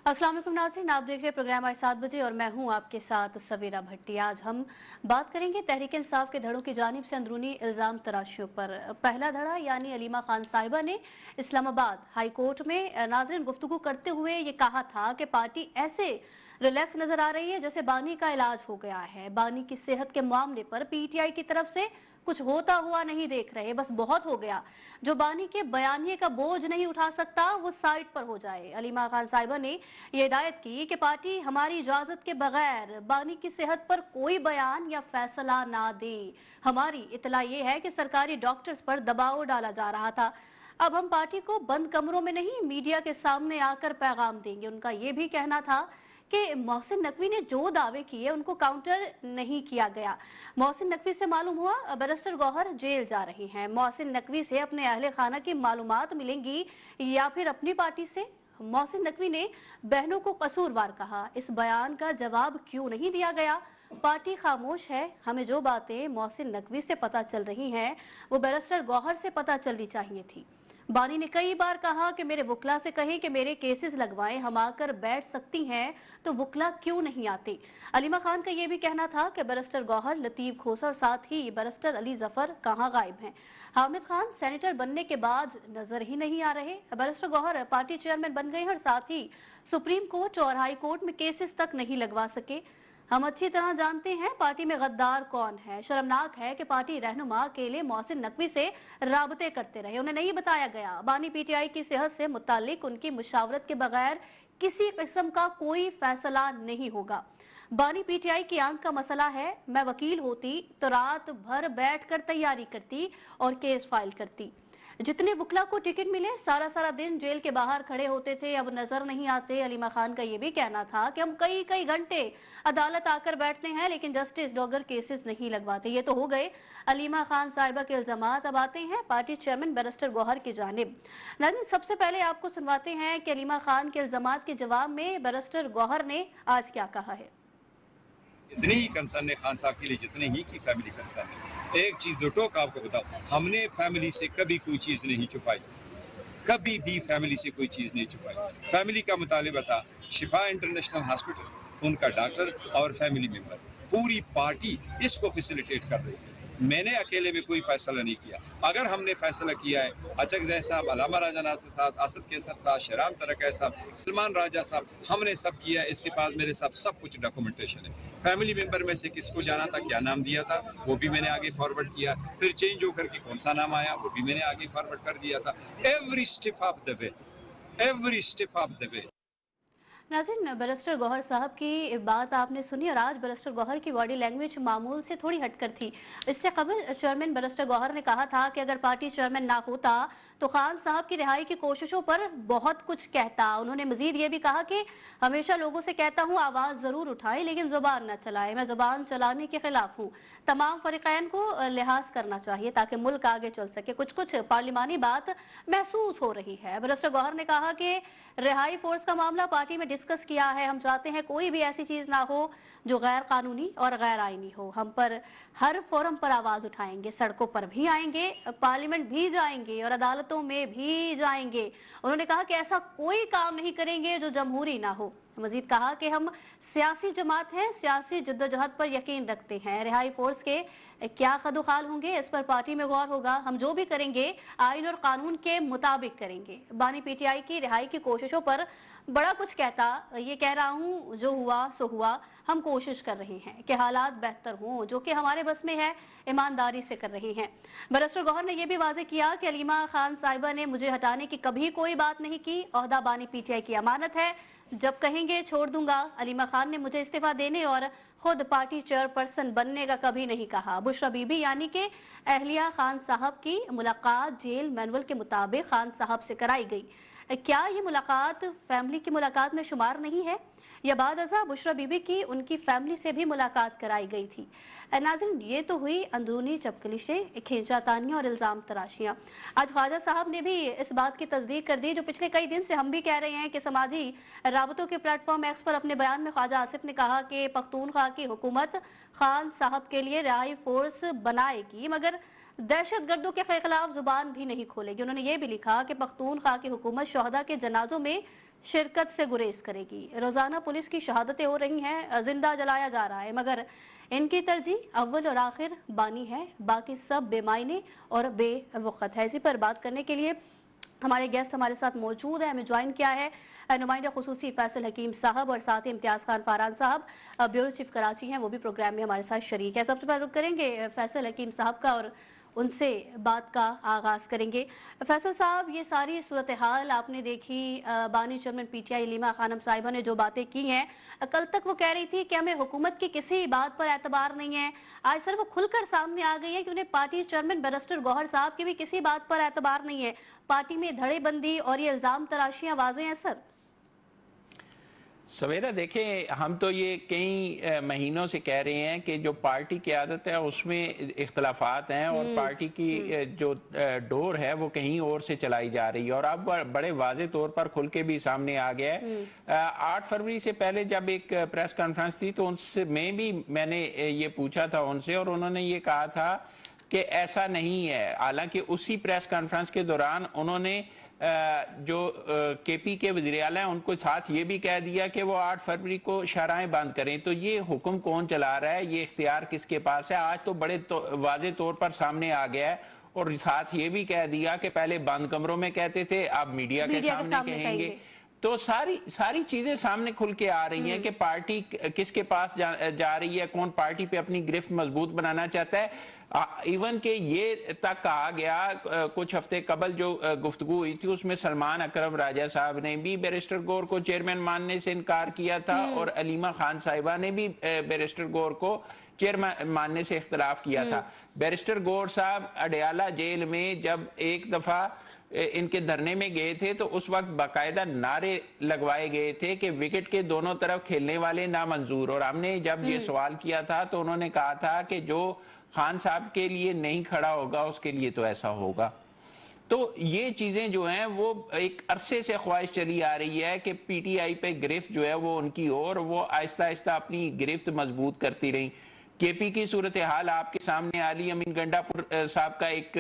अस्सलाम वालेकुम नाज़रीन, आप देख रहे हैं प्रोग्राम आज 7 बजे और मैं हूं आपके साथ सवेरा भट्टी। आज हम बात करेंगे तहरीक इंसाफ के धड़ों की जानिब से अंदरूनी इल्ज़ाम तराशियों पर। पहला धड़ा यानी अलीमा खान साहिबा ने इस्लामाबाद हाई कोर्ट में नाज़रीन गुफ्तगू करते हुए ये कहा था कि पार्टी ऐसे रिलैक्स नजर आ रही है जैसे बानी का इलाज हो गया है। बानी की सेहत के मामले पर पीटीआई की तरफ से कुछ होता हुआ नहीं देख रहे, बस बहुत हो गया। जो बानी के बयानिए का बोझ नहीं उठा सकता वो साइड पर हो जाए। अलीमा खान साहिबा ने ये हिदायत की कि पार्टी हमारी इजाजत के बगैर बानी की सेहत पर कोई बयान या फैसला ना दे। हमारी इतला ये है कि सरकारी डॉक्टर्स पर दबाव डाला जा रहा था। अब हम पार्टी को बंद कमरों में नहीं, मीडिया के सामने आकर पैगाम देंगे। उनका ये भी कहना था कि मोहसिन नकवी ने जो दावे किए उनको काउंटर नहीं किया गया। मोहसिन नकवी से मालूम हुआ बैरिस्टर गौहर जेल जा रही हैं। मोहसिन नकवी से अपने अहले खाना की मालूमात मिलेंगी या फिर अपनी पार्टी से? मोहसिन नकवी ने बहनों को कसूरवार कहा। इस बयान का जवाब क्यों नहीं दिया गया? पार्टी खामोश है। हमें जो बातें मोहसिन नकवी से पता चल रही हैं वो बैरिस्टर गौहर से पता चलनी चाहिए थी। बानी ने कई बार कहा कि मेरे वकला से कहें कि मेरे केसेस लगवाएं, हम आकर बैठ सकती हैं, तो वकला क्यों नहीं आते? अलीमा खान का ये भी कहना था कि बैरिस्टर गौहर, लतीफ खोसर और साथ ही बैरिस्टर अली जफर कहाँ गायब हैं? हामिद खान सेनेटर बनने के बाद नजर ही नहीं आ रहे। बैरिस्टर गौहर पार्टी चेयरमैन बन गए हैं और साथ ही सुप्रीम कोर्ट और हाई कोर्ट में केसेस तक नहीं लगवा सके। हम अच्छी तरह जानते हैं पार्टी में गद्दार कौन है। शर्मनाक है कि पार्टी रहनुमा अकेले मोहसिन नकवी से राबते करते रहे, उन्हें नहीं बताया गया। बानी पीटीआई की सेहत से मुतालिक उनकी मुशावरत के बगैर किसी किस्म का कोई फैसला नहीं होगा। बानी पीटीआई की आंख का मसला है। मैं वकील होती तो रात भर बैठकर तैयारी करती और केस फाइल करती। जितने वकला को टिकट मिले सारा सारा दिन जेल के बाहर खड़े होते थे, अब नजर नहीं आते। अलीमा खान का ये भी कहना था कि हम कई कई घंटे अदालत आकर बैठते हैं लेकिन जस्टिस डॉगर केसेस नहीं लगवाते। ये तो हो गए अलीमा खान साहिबा के इल्जामात। अब आते हैं पार्टी चेयरमैन बैरिस्टर गौहर की जानिब। नाज़रीन, सबसे पहले आपको सुनवाते हैं कि अलीमा खान के इल्जामात के जवाब में बैरिस्टर गौहर ने आज क्या कहा है। इतने ही कंसर्न है खान साहब के लिए जितने ही की फैमिली कंसर्न है। एक चीज दो टोक आपको बताओ, हमने फैमिली से कभी कोई चीज नहीं छुपाई, कभी भी फैमिली से कोई चीज नहीं छुपाई। फैमिली का मुतालिबा था शिफा इंटरनेशनल हॉस्पिटल, उनका डॉक्टर और फैमिली मेंबर, पूरी पार्टी इसको फैसिलिटेट कर रही है। मैंने अकेले में कोई फैसला नहीं किया। अगर हमने फैसला किया है, अचकजै साहब, अलामा राजा नासिर साहब, असद केसर साहब, शहराम तरक्की साहब, सलमान राजा साहब, हमने सब किया। इसके पास मेरे साथ सब कुछ डॉक्यूमेंटेशन है। फैमिली मेंबर में से किसको जाना था, क्या नाम दिया था, वो भी मैंने आगे फॉरवर्ड किया। फिर चेंज होकर के कौन सा नाम आया वो भी मैंने आगे फॉरवर्ड कर दिया था। Every step of the way, every step of the way. नाज़रीन, बैरिस्टर गौहर साहब की बात आपने सुनी और आज बैरिस्टर गौहर की बॉडी लैंग्वेज मामूल से थोड़ी हटकर थी। इससे कबल चेयरमैन बैरिस्टर गौहर ने कहा था कि अगर पार्टी चेयरमैन ना होता तो खान साहब की रिहाई की कोशिशों पर बहुत कुछ कहता। उन्होंने मजीद ये भी कहा कि हमेशा लोगों से कहता हूँ आवाज़ ज़रूर उठाएं लेकिन ज़ुबान ना चलाएं। मैं ज़ुबान चलाने के खिलाफ हूँ। तमाम फरीक़ैन को लिहाज करना चाहिए ताकि मुल्क आगे चल सके। कुछ कुछ पार्लिमानी बात महसूस हो रही है। बैरिस्टर गौहर ने कहा कि रिहाई फोर्स का मामला पार्टी में डिस्कस किया है। हम चाहते हैं कोई भी ऐसी चीज़ ना हो जो गैर कानूनी और गैर आईनी हो। हम पर हर फोरम पर आवाज़ उठाएंगे, सड़कों पर भी आएंगे, पार्लियामेंट भी जाएंगे और अदालतों में भी जाएंगे। उन्होंने कहा कि ऐसा कोई काम नहीं करेंगे जो जमहूरी ना हो। मजीद कहा कि हम सियासी जमात हैं, सियासी जद्दोजहद पर यकीन रखते हैं। रिहाई फोर्स के क्या खदोखाल होंगे इस पर पार्टी में गौर होगा। हम जो भी करेंगे आइन और कानून के मुताबिक करेंगे। बानी पीटीआई की रिहाई की कोशिशों पर बड़ा कुछ कहता, ये कह रहा हूँ जो हुआ सो हुआ। हम कोशिश कर रहे हैं कि हालात बेहतर हों, जो कि हमारे बस में है, ईमानदारी से कर रहे हैं। बैरिस्टर गौहर ने यह भी वाजे किया कि अलीमा खान साहिबा ने मुझे हटाने की कभी कोई बात नहीं की। ओहदा बानी पीटीआई की अमानत है, जब कहेंगे छोड़ दूंगा। अलीमा खान ने मुझे इस्तीफा देने और खुद पार्टी चेयरपर्सन बनने का कभी नहीं कहा। बुशरा बीबी यानी कि अहलिया खान साहब की मुलाकात जेल मैनुअल के मुताबिक खान साहब से कराई गई। क्या ये मुलाकात फैमिली की मुलाकात में शुमार नहीं है या बाद अज़ा बुशरा बीबी की उनकी फैमिली से भी मुलाकात कराई गई थी? नाज़रीन, ये तो हुई अंदरूनी चपकलिशें, खींचातानियाँ और इल्ज़ाम तराशियाँ। आज ख्वाजा साहब ने भी इस बात की तस्दीक कर दी जो पिछले कई दिन से हम भी कह रहे हैं कि समाजी राबतों के प्लेटफॉर्म एक्स पर अपने बयान में ख्वाजा आसिफ ने कहा कि पख्तूनख्वा की हुकूमत खान साहब के लिए रिहाई फोर्स बनाएगी मगर दहशत गर्दों के खिलाफ जुबान भी नहीं खोलेगी। उन्होंने ये भी लिखा कि पख्तूनख्वा की हुकूमत शोहदा के जनाजों में शिरकत से गुरेज करेगी। रोजाना पुलिस की शहादतें हो रही हैं, जिंदा जलाया जा रहा है, मगर इनकी तरजीह अव्वल और आखिर बानी है, बाकी सब बेमायने और बेवक़्त है। इसी पर बात करने के लिए हमारे गेस्ट हमारे साथ मौजूद है। हमें ज्वाइन किया है नुमाइंदा खुसूसी फैसल हकीम साहब और साथ ही इम्तियाज़ खान फारान साहब, ब्यूरो चीफ कराची हैं, वो भी प्रोग्राम में हमारे साथ शरीक है। सबसे पहले रुक करेंगे फैसल हकीम साहब का और उनसे बात का आगाज़ करेंगे। फैसल साहब, ये सारी सूरत हाल आपने देखी, बानी चेयरमैन पीटीआई अलीमा खानम साहिबा ने जो बातें की हैं, कल तक वो कह रही थी कि हमें हुकूमत की किसी बात पर एतबार नहीं है, आज सर वो खुलकर सामने आ गई है कि उन्हें पार्टी चेयरमैन बैरिस्टर गौहर साहब की भी किसी बात पर एतबार नहीं है। पार्टी में धड़ेबंदी और ये इल्ज़ाम तराशियाँ वाज़ेह हैं सर। सवेरा देखें, हम तो ये कई महीनों से कह रहे हैं कि जो पार्टी की आदत है उसमें इख्तलाफात हैं और पार्टी की जो डोर है वो कहीं और से चलाई जा रही है और अब बड़े वाजे तौर पर खुल के भी सामने आ गया है। 8 फरवरी से पहले जब एक प्रेस कॉन्फ्रेंस थी तो उनसे मैंने ये पूछा था उनसे और उन्होंने ये कहा था कि ऐसा नहीं है। हालांकि उसी प्रेस कॉन्फ्रेंस के दौरान उन्होंने जो केपी के वज़ीर आला हैं उनको साथ ये भी कह दिया कि वो 8 फरवरी को शाहराहें बंद करें। तो ये हुक्म कौन चला रहा है, ये इख्तियार किसके पास है, आज तो बड़े वाज़े तौर पर सामने आ गया है। और साथ ये भी कह दिया कि पहले बंद कमरों में कहते थे, अब मीडिया के सामने कहेंगे। तो सारी चीजें सामने खुल के आ रही हैं कि पार्टी किसके पास जा रही है, कौन पार्टी पे अपनी गिरफ्त मजबूत बनाना चाहता है। इवन के ये तक कहा गया कुछ हफ्ते कबल जो गुफ्तगू हुई थी उसमें सलमान अकरम राजा साहब ने भी बैरिस्टर गौर को चेयरमैन मानने से इनकार किया था और अलीमा खान साहिबा ने भी बैरिस्टर गौर को चेयरमैन मानने से इख्तलाफ किया था। बैरिस्टर गौर साहब अडयाला जेल में जब एक दफा इनके धरने में गए थे तो उस वक्त बाकायदा नारे लगवाए गए थे कि विकेट के दोनों तरफ खेलने वाले नामंजूर। और हमने जब ये सवाल किया था तो उन्होंने कहा था कि जो खान साहब के लिए नहीं खड़ा होगा उसके लिए तो ऐसा होगा। तो ये चीजें जो हैं वो एक अरसे से ख्वाहिश चली आ रही है कि पीटीआई पे गिरफ्त जो है वो उनकी और वो आहिस्ता आहिस्ता अपनी गिरफ्त मजबूत करती रही। केपी की सूरत हाल आपके सामने आली अमीन गंडापुर साहब का एक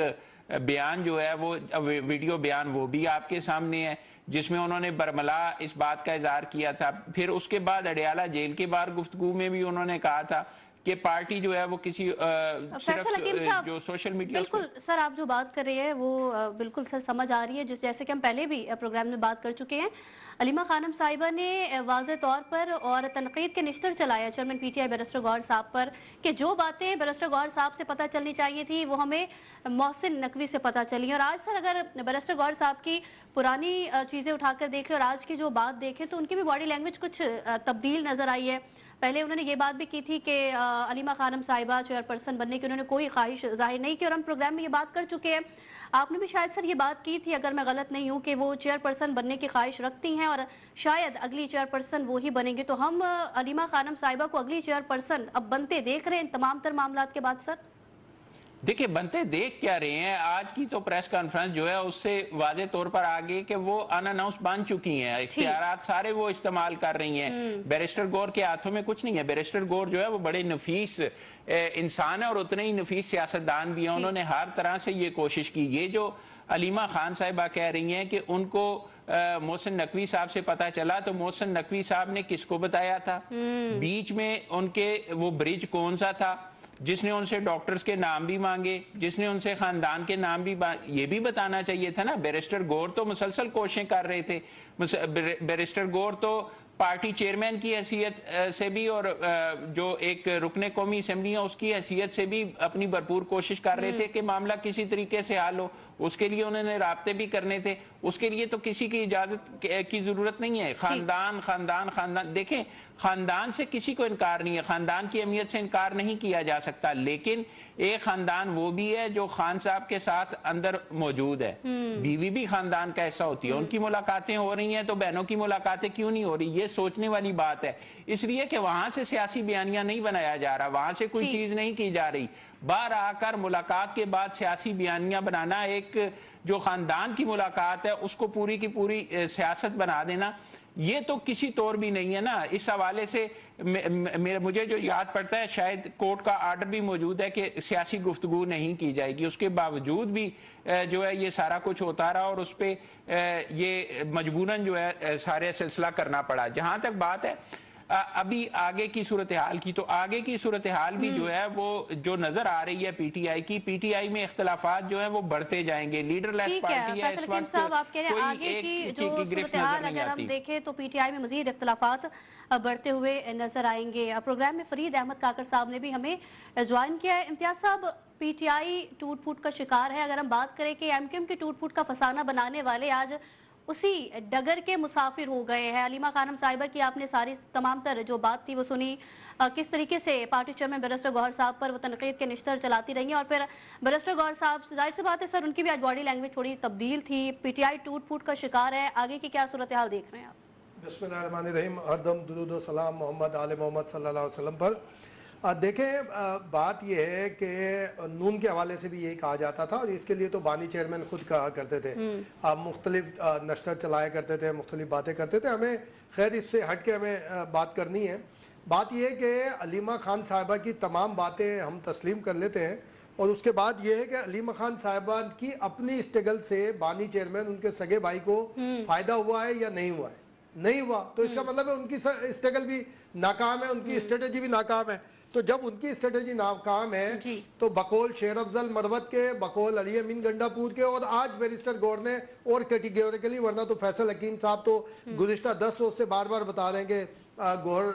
बयान जो है वो वीडियो बयान वो भी आपके सामने है जिसमें उन्होंने बरमला इस बात का इजहार किया था। फिर उसके बाद अडयाला जेल के बाहर गुफ्तगू में भी उन्होंने कहा था कि पार्टी जो है वो किसी सिर्फ जो सोशल मीडिया। बिल्कुल सर, आप जो बात कर रहे हैं वो बिल्कुल सर समझ आ रही है, जैसे कि हम पहले भी प्रोग्राम में बात कर चुके हैं। अलीमा खानम साहिबा ने वाज़े तौर पर और तनकीद के निश्तर चलाया चेयरमैन पीटीआई बैरिस्टर गौहर साहब पर कि जो बातें बैरिस्टर गौहर साहब से पता चलनी चाहिए थी वो हमें मोहसिन नकवी से पता चली। और आज सर अगर बैरिस्टर गौहर साहब की पुरानी चीज़ें उठाकर देख लें और आज की जो बात देखें तो उनकी भी बॉडी लैंग्वेज कुछ तब्दील नज़र आई है। पहले उन्होंने ये बात भी की थी कि अलीमा खानम साहिबा चेयरपर्सन बनने की उन्होंने कोई ख्वाहिश जाहिर नहीं की और हम प्रोग्राम में ये बात कर चुके हैं। आपने भी शायद सर ये बात की थी, अगर मैं गलत नहीं हूँ, कि वो चेयरपर्सन बनने की ख्वाहिश रखती हैं और शायद अगली चेयरपर्सन वो ही बनेंगे। तो हम अलीमा खानम साहिबा को अगली चेयरपर्सन अब बनते देख रहे हैं इन तमाम तर मामलात के बाद सर? देखिए, बनते देख क्या रहे हैं, आज की तो प्रेस कॉन्फ्रेंस जो है उससे वाजे तौर पर आगे कि वो अनअनाउंस बन चुकी हैं, इख्तियारात सारे वो इस्तेमाल कर रही हैं। बैरिस्टर गौर के हाथों में कुछ नहीं है। बैरिस्टर गौर जो है वो बड़े नफीस इंसान है और उतने ही नफीस सियासतदान भी हैं। उन्होंने हर तरह से ये कोशिश की। ये जो अलीमा खान साहिबा कह रही हैं कि उनको मोहसिन नकवी साहब से पता चला, तो मोहसिन नकवी साहब ने किसको बताया था? बीच में उनके वो ब्रिज कौन सा था जिसने उनसे डॉक्टर्स के नाम भी मांगे, जिसने उनसे खानदान के नाम भी ये भी बताना चाहिए था ना। बैरिस्टर गौर तो मुसलसल कोशिशें कर रहे थे। बैरिस्टर गौर तो पार्टी चेयरमैन की हैसियत से भी और जो एक रुकने कौमी असेंबली है उसकी हैसियत से भी अपनी भरपूर कोशिश कर रहे थे कि मामला किसी तरीके से हल हो। उसके लिए उन्होंने राब्ते भी करने थे। उसके लिए तो किसी की इजाजत की जरूरत नहीं है। खानदान खानदान खानदान, देखें, खानदान से किसी को इनकार नहीं है, खानदान की अहमियत से इनकार नहीं किया जा सकता, लेकिन एक खानदान वो भी है जो खान साहब के साथ अंदर मौजूद है। बीवी भी खानदान का ऐसा होती है। उनकी मुलाकातें हो रही हैं तो बहनों की मुलाकातें क्यों नहीं हो रही? ये सोचने वाली बात है। इसलिए कि वहां से सियासी बयानिया नहीं बनाया जा रहा, वहां से कोई चीज नहीं की जा रही। बाहर आकर मुलाकात के बाद सियासी बयानिया बनाना, एक जो खानदान की मुलाकात है उसको पूरी की पूरी सियासत बना देना, یہ تو کسی طور بھی نہیں ہے نا. اس حوالے سے مجھے جو یاد پڑتا ہے شاید کورٹ کا آرڈر بھی موجود ہے کہ سیاسی گفتگو نہیں کی جائے گی. اس کے باوجود بھی جو ہے یہ سارا کچھ ہوتا رہا اور اس پہ یہ مجبوراً جو ہے سارے سلسلہ کرنا پڑا. جہاں تک بات ہے ابھی آگے کی صورتحال کی, تو آگے کی صورتحال بھی جو ہے وہ جو نظر آ رہی ہے پی ٹی آئی کی, پی ٹی آئی میں اختلافات جو ہیں وہ بڑھتے جائیں گے. لیڈر لیس پارٹی ہے اس وقت, صاحب آپ کہہ رہے ہیں آگے کی جو صورتحال اگر ہم دیکھیں تو پی ٹی آئی میں مزید اختلافات بڑھتے ہوئے نظر آئیں گے. پروگرام میں فرید احمد کاکڑ صاحب نے بھی ہمیں جوائن کیا ہے. امتیاز صاحب, پی ٹی آئی ٹوٹ پھوٹ کا شکار ہے. اگر ہم بات کریں کہ ایم کیو ایم کے ٹوٹ پھوٹ کا فسانہ بنانے والے آج اسی ڈگر کے مسافر ہو گئے ہیں. علیمہ خانم صاحبہ کی آپ نے ساری تمام تر جو بات تھی وہ سنی, کس طریقے سے پارٹی چیئرمین بیرسٹر گوہر صاحب پر وہ تنقید کے نشتر چلاتی رہی ہیں, اور پھر بیرسٹر گوہر صاحب ظاہر سی بات ہے سر ان کی بھی آج باڈی لینگویج تھوڑی تبدیل تھی. پی ٹی آئی ٹوٹ پھوٹ کا شکار ہے, آگے کی کیا صورتحال دیکھ رہے ہیں آپ؟ بسم اللہ الرحمن الرحیم. ہر دم درود و سلام محمد آل محمد صلی اللہ علیہ وسلم پر. دیکھیں بات یہ ہے کہ نون کے حوالے سے بھی یہی کہا جاتا تھا, اور اس کے لیے تو بانی چیئرمین خود کہا کرتے تھے. مختلف نشر چلایا کرتے تھے, مختلف باتیں کرتے تھے. ہمیں خیر اس سے ہٹ کے ہمیں بات کرنی ہے. بات یہ ہے کہ علیمہ خان صاحبہ کی تمام باتیں ہم تسلیم کر لیتے ہیں, اور اس کے بعد یہ ہے کہ علیمہ خان صاحبہ کی اپنی اسٹرگل سے بانی چیئرمین ان کے سگے بھائی کو فائدہ ہوا ہے یا نہیں ہوا ہے. نہیں ہوا تو اس کا مطلب ہے ان کی اسٹرگل بھی ناکام ہے, ان کی اسٹریٹجی بھی ناکام ہے. تو جب ان کی اسٹریٹجی ناکام ہے تو بقول شیر افضل مروت کے, بقول علی امین گنڈا پور کے, اور آج بیرسٹر گور نے اور کیٹیگوریکلی, ورنہ تو فیصل حکیم صاحب تو گزشتہ 10 روز سے بار بار بتا رہے ہیں کہ گور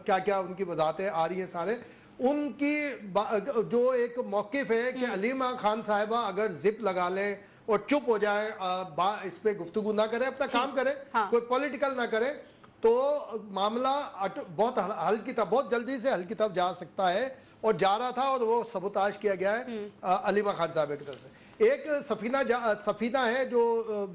کیا کیا ان کی وضاحتیں آ رہی ہیں سارے. ان کی جو ایک موقف ہے کہ علیمہ خان صاحبہ اگر زپ لگا لیں اور چپ ہو جائے, اس پہ گفتگو نہ کرے, اپنا کام کرے, کوئی پولیٹیکل نہ کرے, تو معاملہ بہت حل کی طرف, بہت جلدی سے حل کی طرف جا سکتا ہے, اور جا رہا تھا. اور وہ سبوتاج کیا گیا ہے علیمہ خان صاحب کی طرف سے. ایک سفینہ ہے جو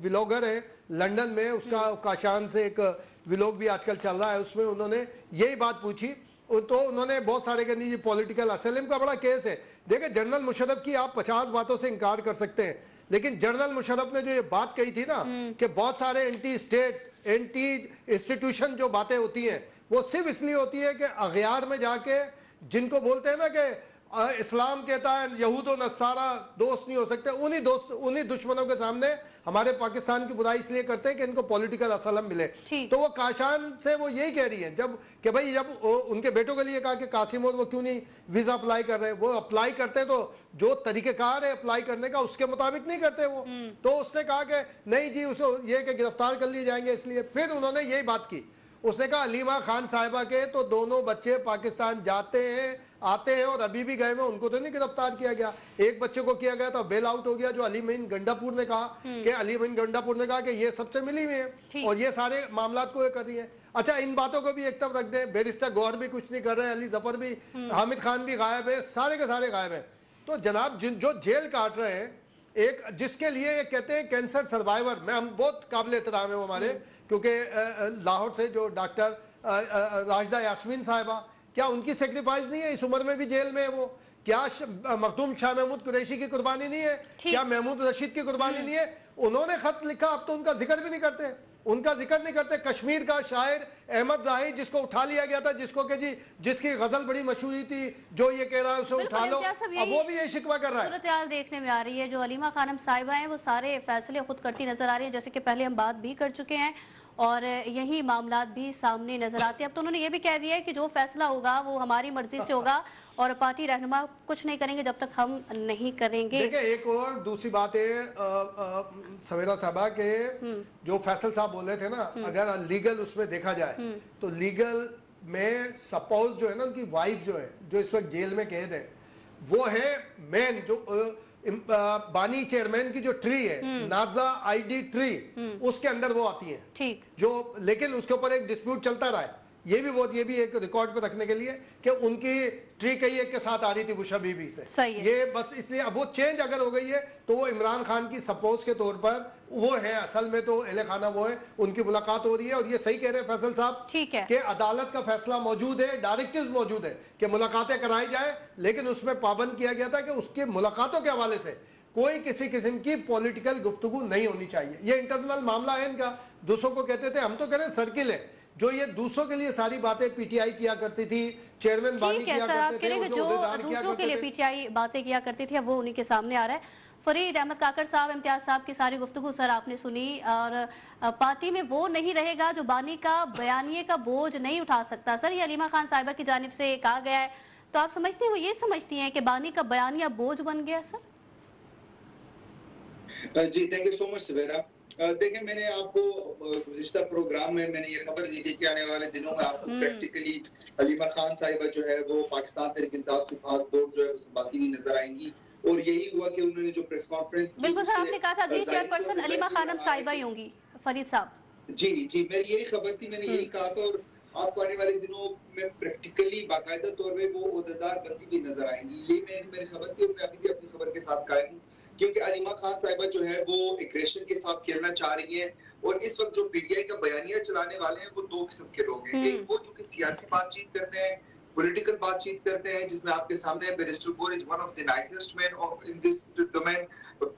ولاگر ہے لنڈن میں, اس کا کاشان سے ایک ولاگ بھی آج کل چل رہا ہے, اس میں انہوں نے یہی بات پوچھی. تو انہوں نے بہت سارے کہ نہیں یہ پولیٹیکل اسلم کا بڑا کیس ہے. دیکھیں جنرل مشرف کی آپ 50 باتوں سے انکار کر سکتے ہیں, لیکن جنرل مشرف نے جو یہ بات کہی تھی نا کہ بہت سارے اینٹی اسٹیٹ, اینٹی انسٹیٹیوشن جو باتیں ہوتی ہیں وہ صرف اس لیے ہوتی ہے کہ اغیار میں جا کے, جن کو بولتے ہیں نا کہ اسلام کہتا ہے یہود و نصارہ دوست نہیں ہو سکتے, انہی دشمنوں کے سامنے ہمارے پاکستان کی برائی اس لیے کرتے ہیں کہ ان کو پولیٹیکل اسلم ملے. تو وہ کاشان سے وہ یہی کہہ رہی ہیں جب کہ بھائی جب ان کے بیٹوں کے لیے کہا کہ قاسم اور وہ کیوں نہیں ویزا اپلائی کر رہے, وہ اپلائی کرتے ہیں تو جو طریقہ کار ہے اپلائی کرنے کا اس کے مطابق نہیں کرتے وہ. تو اس نے کہا کہ نہیں جی اسے یہ کہ گرفتار کر لیے جائیں گے اس لیے. پھر انہوں نے یہی بات کی, اس نے کہا علیمہ خان صاحبہ کے تو دونوں بچے پاکستان جاتے ہیں آتے ہیں, اور ابھی بھی گئے ہیں, ان کو تو نہیں گرفتار کیا گیا. ایک بچے کو کیا گیا تو بیل آؤٹ ہو گیا, جو علی امین گنڈا پور نے کہا کہ علی امین گنڈا پور نے کہا کہ یہ سب سے ملی ہوئی ہیں اور یہ سارے معاملات کو یہ کر رہی ہیں. اچھا ان باتوں کو بھی ایک طرف رکھ دیں, بیرسٹر گوہر بھی کچھ نہیں کر رہے, علی ظفر بھی, حامد خان بھی غائب ہے, سارے کے سارے غائب ہیں. تو جناب جو جیل کاٹ رہے ہیں, ایک جس کے لیے یہ کہتے ہیں کینسر سروائیور, میں ہم بہت قابل احترام ہیں وہ ہمارے, کیونکہ لاہور سے جو ڈاکٹر راشدہ یاسمین صاحبہ, کیا ان کی سیکریفائز نہیں ہے, اس عمر میں بھی جیل میں ہے وہ, کیا مخدوم شاہ محمود قریشی کی قربانی نہیں ہے, کیا محمود رشید کی قربانی نہیں ہے. انہوں نے خط لکھا, اب تو ان کا ذکر بھی نہیں کرتے, ان کا ذکر نہیں کرتے. کشمیر کا شاعر احمد راہی جس کو اٹھا لیا گیا تھا, جس کو کہ جی جس کی غزل بڑی مشہوری تھی, جو یہ کہہ رہا ہے اسے اٹھا لو, اب وہ بھی یہ شکوہ کر رہا ہے. صورتحال دیکھنے میں آ رہی ہے, جو علیمہ خانم صاحبہ ہیں وہ سارے فیصلے خود کرتی نظر آ رہی ہیں, جیسے کہ پہلے ہم بات بھی کر چکے ہیں, اور یہی معاملات بھی سامنے نظر آتے ہیں. اب تو انہوں نے یہ بھی کہہ دیا ہے کہ جو فیصلہ ہوگا وہ ہماری مرضی سے ہوگا, اور پارٹی رہنما کچھ نہیں کریں گے جب تک ہم نہیں کریں گے. دیکھیں ایک اور دوسری بات ہے سویرا صاحبہ کے, جو فیصل صاحب بول رہے تھے نا, اگر لیگل اس میں دیکھا جائے تو لیگل میں سپوز جو ہے نا ان کی وائف جو ہے, جو اس وقت جیل میں قید ہے, وہ ہے مین جو بانی چیئرمین کی جو ٹری ہے, نادلہ آئی ڈی ٹری, اس کے اندر وہ آتی ہیں جو, لیکن اس کے اوپر ایک ڈسپیوٹ چلتا رہا ہے. یہ بھی ایک ریکارڈ پہ رکھنے کے لیے کہ ان کی ٹری کئی ایک کے ساتھ آ رہی تھی بشا بی بی سے, یہ بس اس لیے. اب وہ چینج اگر ہو گئی ہے تو وہ عمران خان کی سپوز کے طور پر وہ ہے, اصل میں تو اہل خانہ وہ ہے, ان کی ملاقات ہو رہی ہے. اور یہ صحیح کہہ رہے ہیں فیصل صاحب کہ عدالت کا فیصلہ موجود ہے, ڈائریکٹیوز موجود ہے کہ ملاقاتیں کرائی جائیں, لیکن اس میں پابند کیا گیا تھا کہ اس کی ملاقاتوں کے حوالے سے کوئی کسی قسم کی پولیٹیکل گفتگو نہیں ہونی چاہیے. یہ انٹرنل معاملہ ہے ان کا. دوسروں کو کہتے تھے ہم تو کہہ رہے ہیں سرکل ہے جو یہ دوسروں کے لیے ساری باتیں پی ٹی آئی کیا کرتی تھی, چیئرمین بانی کیا کرتے تھے, جو عہدیدار کیا دوسروں کے لیے کرتے پی تھے. ٹی آئی باتیں کیا کرتی تھی اب وہ انہی کے سامنے آ رہا ہے. فرید احمد کاکڑ صاحب, امتیاز صاحب کی ساری گفتگو سر آپ نے سنی, اور پارٹی میں وہ نہیں رہے گا جو بانی کا بیانیے کا بوجھ نہیں اٹھا سکتا. سر یہ علیمہ خان صاحبہ کی جانب سے کہا گیا ہے, تو آپ سمجھتے ہیں وہ یہ سمجھتی ہیں کہ بانی کا بیانیہ بوجھ بن گیا سر؟ جی تھینک یو سو مچ سویرا. دیکھیں میں نے آپ کو گزشتہ پروگرام میں نے یہ خبر دی تھی کہ آنے والے دنوں میں آپ کو پریکٹیکلی علیمہ خان صاحبہ جو ہے وہ پاکستان تحریک انصاف کی بھاگ دوڑ جو ہے وہ سنبھالتی ہوئی نظر آئیں گی, اور یہی ہوا کہ انہوں نے جو پریس کانفرنس کی بالکل سر, آپ نے کہا تھا اگلی چیئر پرسن علیمہ خانم صاحبہ ہی ہوں گی. فرید صاحب جی میری یہی خبر تھی, میں نے یہی کہا تھا, اور آپ کو آنے والے دنوں میں پریکٹیکلی باقاعدہ طور پہ وہ عہدیدار بنتی بھی نظر آئیں گی. یہ میری خبر تھی, اور میں ابھی بھی اپنی خبر کے ساتھ قائم ہوں, کیونکہ علیمہ خان صاحبہ جو ہے وہ ایگریشن کے ساتھ کھیلنا چاہ رہی ہیں. اور اس وقت جو پی ٹی آئی کا بیانیہ چلانے والے ہیں وہ دو قسم کے لوگ ہیں. ایک وہ جو کہ سیاسی بات چیت کرتے ہیں, پولیٹیکل بات چیت کرتے ہیں, جس میں آپ کے سامنے barrister Gohar is one of the nicest man in this domain.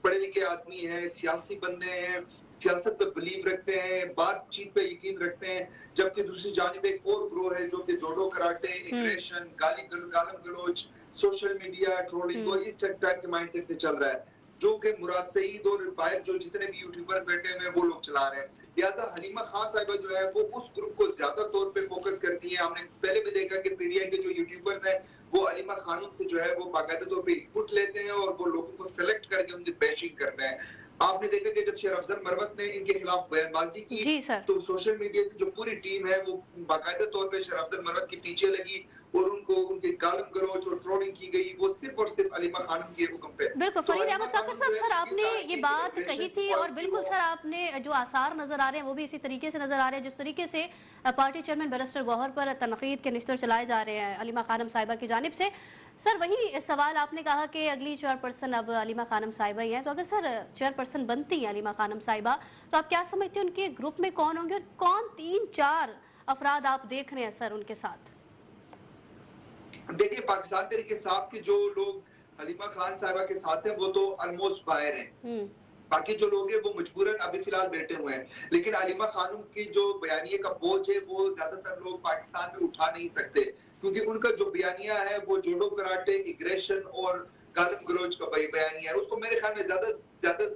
پڑھے لکھے آدمی ہیں, سیاسی بندے ہیں, سیاست پہ بلیو رکھتے ہیں, بات چیت پہ یقین رکھتے ہیں. جبکہ دوسری جانب ایک اور گروہ ہے جو کہ جوڈو کراٹے, ایگریشن, گالم گلوچ, سوشل میڈیا, ٹرولنگ اور اس ٹائپ کے مائنڈ سیٹ سے چل رہا ہے, جو کہ مراد سعید اور باہر جو جتنے بھی یوٹیوبر بیٹھے ہوئے وہ لوگ چلا رہے ہیں. لہٰذا حلیمہ خان صاحبہ جو ہے وہ اس گروپ کو زیادہ طور پہ فوکس کرتی ہیں. ہم نے پہلے بھی دیکھا کہ پی ٹی آئی کے جو یوٹیوبرز ہیں وہ علیمہ خانم سے جو ہے وہ باقاعدہ طور پہ انپٹ لیتے ہیں, اور وہ لوگوں کو سلیکٹ کر کے ان کی بیشنگ کرتے ہیں. آپ نے دیکھا کہ جب شیر افضل مروت نے ان کے خلاف بیان بازی کی تو سوشل میڈیا کی جو پوری ٹیم ہے وہ باقاعدہ طور پہ شیر افضل مروت کے پیچھے لگی, اور ان کو ان کے گالم گلوچ اور ٹرولنگ کی گئی, وہ صرف اور صرف علیمہ خانم کے حکم پہ. بالکل فرید احمد کاکڑ صاحب, سر آپ نے یہ بات کہی تھی, اور بالکل سر آپ نے جو آثار نظر آ رہے ہیں وہ بھی اسی طریقے سے نظر آ رہے ہیں, جس طریقے سے پارٹی چیئرمین بیرسٹر گوہر پر تنقید کے نشتر چلائے جا رہے ہیں علیمہ خانم صاحبہ کی جانب سے. سر وہی سوال, آپ نے کہا کہ اگلی چیئر پرسن اب علیمہ خانم صاحبہ ہی ہیں, تو اگر سر چیئر پرسن بنتی ہیں علیمہ خانم صاحبہ تو آپ کیا سمجھتے ہیں ان کے گروپ میں کون ہوں گے, اور کون 3-4 افراد آپ دیکھ رہے ہیں سر ان کے ساتھ؟ دیکھیں پاکستان تحریک انصاف کے جو لوگ علیمہ خان صاحبہ کے ساتھ ہیں وہ تو آلموسٹ باہر ہیں, باقی جو لوگ ہیں وہ مجبوراً ابھی فی الحال بیٹھے ہوئے ہیں. لیکن علیمہ خانم کی جو بیانیے کا بوجھ ہے وہ زیادہ تر لوگ پاکستان میں اٹھا نہیں سکتے, کیونکہ ان کا جو بیانیہ ہے وہ جوڈو کراٹے, ایگریشن اور گالم گلوچ کا بیانیہ ہے. اس کو میرے خیال میں زیادہ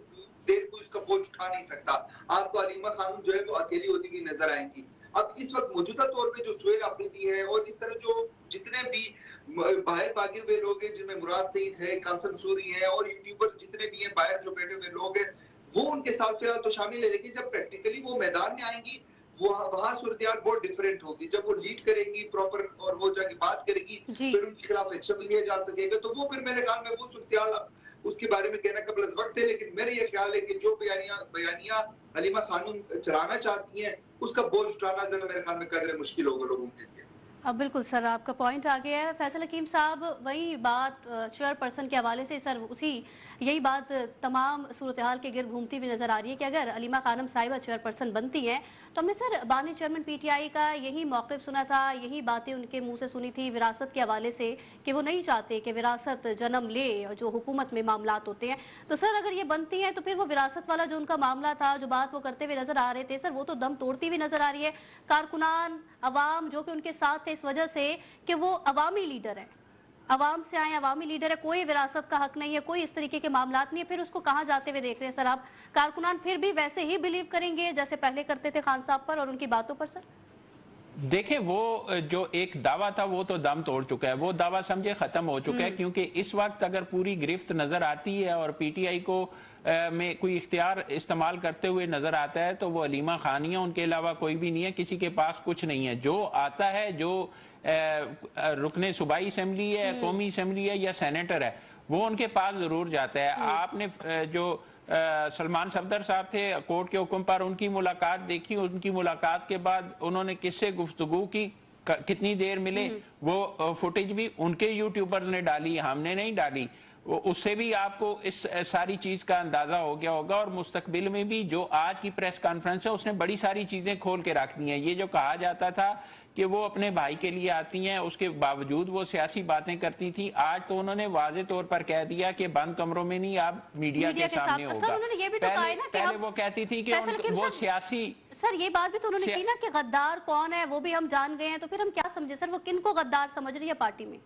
دیر کوئی اس کا بوجھ اٹھا نہیں سکتا. آپ کو علیمہ خانم جو ہے وہ اکیلی ہوتی ہوئی نظر آئیں گی. اب اس وقت موجودہ طور پہ جو سہیل آفریدی ہے اور اس طرح جو جتنے بھی باہر بھاگے ہوئے لوگ ہیں, جن میں مراد سعید ہے, قاسم سوری ہے, اور یوٹیوبر جتنے بھی ہیں باہر جو بیٹھے ہوئے لوگ ہیں, وہ ان کے ساتھ فی الحال تو شامل ہے. لیکن جب پریکٹیکلی وہ میدان میں آئیں گی وہاں صورتحال بہت ڈیفرنٹ ہوگی. جب وہ لیڈ کرے گی پراپر اور وہ جا کے بات کرے گی پھر ان کے خلاف ایکشن لیا جا سکے گا, تو وہ پھر میرے خیال میں وہ صورتحال اس کے بارے میں کہنا قبل از وقت ہے. لیکن میرا یہ خیال ہے کہ جو بیانیہ علیمہ خانم چلانا چاہتی ہیں اس کا بوجھ اٹھانا ذرا میرے خیال میں قدر مشکل ہوگا لوگوں کے لیے. اب بالکل سر آپ کا پوائنٹ آ گیا ہے. فیصل حکیم صاحب, وہی بات چیئر پرسن کے حوالے سے سر یہی بات تمام صورتحال کے گرد گھومتی ہوئی نظر آ رہی ہے کہ اگر علیمہ خانم صاحبہ چیئر پرسن بنتی ہیں تو ہم نے سر بانی چیئرمین پی ٹی آئی کا یہی موقف سنا تھا, یہی باتیں ان کے منہ سے سنی تھی وراثت کے حوالے سے کہ وہ نہیں چاہتے کہ وراثت جنم لے جو حکومت میں معاملات ہوتے ہیں. تو سر اگر یہ بنتی ہیں تو پھر وہ وراثت والا جو ان کا معاملہ تھا, جو بات وہ کرتے ہوئے نظر آ رہے تھے سر, وہ تو دم توڑتی ہوئی نظر آ رہی ہے. کارکنان, عوام جو کہ ان کے ساتھ تھے اس وجہ سے کہ وہ عوامی لیڈر ہیں, عوام سے آئے عوامی لیڈر ہے, کوئی وراثت کا حق نہیں ہے, کوئی اس طریقے کے معاملات نہیں ہے, پھر اس کو کہاں جاتے ہوئے دیکھ رہے ہیں سر آپ؟ کارکنان پھر بھی ویسے ہی بلیو کریں گے جیسے پہلے کرتے تھے خان صاحب پر اور ان کی باتوں پر سر؟ دیکھیں وہ جو ایک دعویٰ تھا وہ تو دم توڑ چکا ہے, وہ دعویٰ سمجھے ختم ہو چکا ہے, کیونکہ اس وقت اگر پوری گرفت نظر آتی ہے اور پی ٹی آئی کو میں کوئی اختیار استعمال کرتے ہوئے نظر آتا ہے تو وہ علیمہ خان, ان کے علاوہ کوئی بھی نہیں ہے, کسی کے پاس کچھ نہیں ہے. جو آتا ہے, جو رکن صوبائی اسمبلی ہے, قومی اسمبلی ہے یا سینیٹر ہے, وہ ان کے پاس ضرور جاتا ہے. آپ نے جو سلمان صفدر صاحب تھے کورٹ کے حکم پر, ان کی ملاقات دیکھی, ان کی ملاقات کے بعد انہوں نے کس سے گفتگو کی, کتنی دیر ملے, وہ فوٹیج بھی ان کے یوٹیوبرز نے ڈالی, ہم نے نہیں ڈالی. उससे भी आपको इस सारी चीज का अंदाजा हो गया होगा। और मुस्तकबिल में भी जो आज की प्रेस कॉन्फ्रेंस है उसने बड़ी सारी चीजें खोल के रख दी हैं। ये जो कहा जाता था कि वो अपने भाई के लिए आती हैं, उसके बावजूद वो सियासी बातें करती थी, आज तो उन्होंने वाजे तौर पर कह दिया कि बंद कमरों में नहीं, आप मीडिया के सामने होगा। सर उन्होंने ये भी तो कहा है ना कि पहले वो कहती थी कि वो सियासी, सर ये बात भी तो उन्होंने की ना कि गद्दार कौन है वो भी हम जान गए हैं, तो फिर हम क्या समझे सर, वो किन को गद्दार समझ रही है पार्टी में?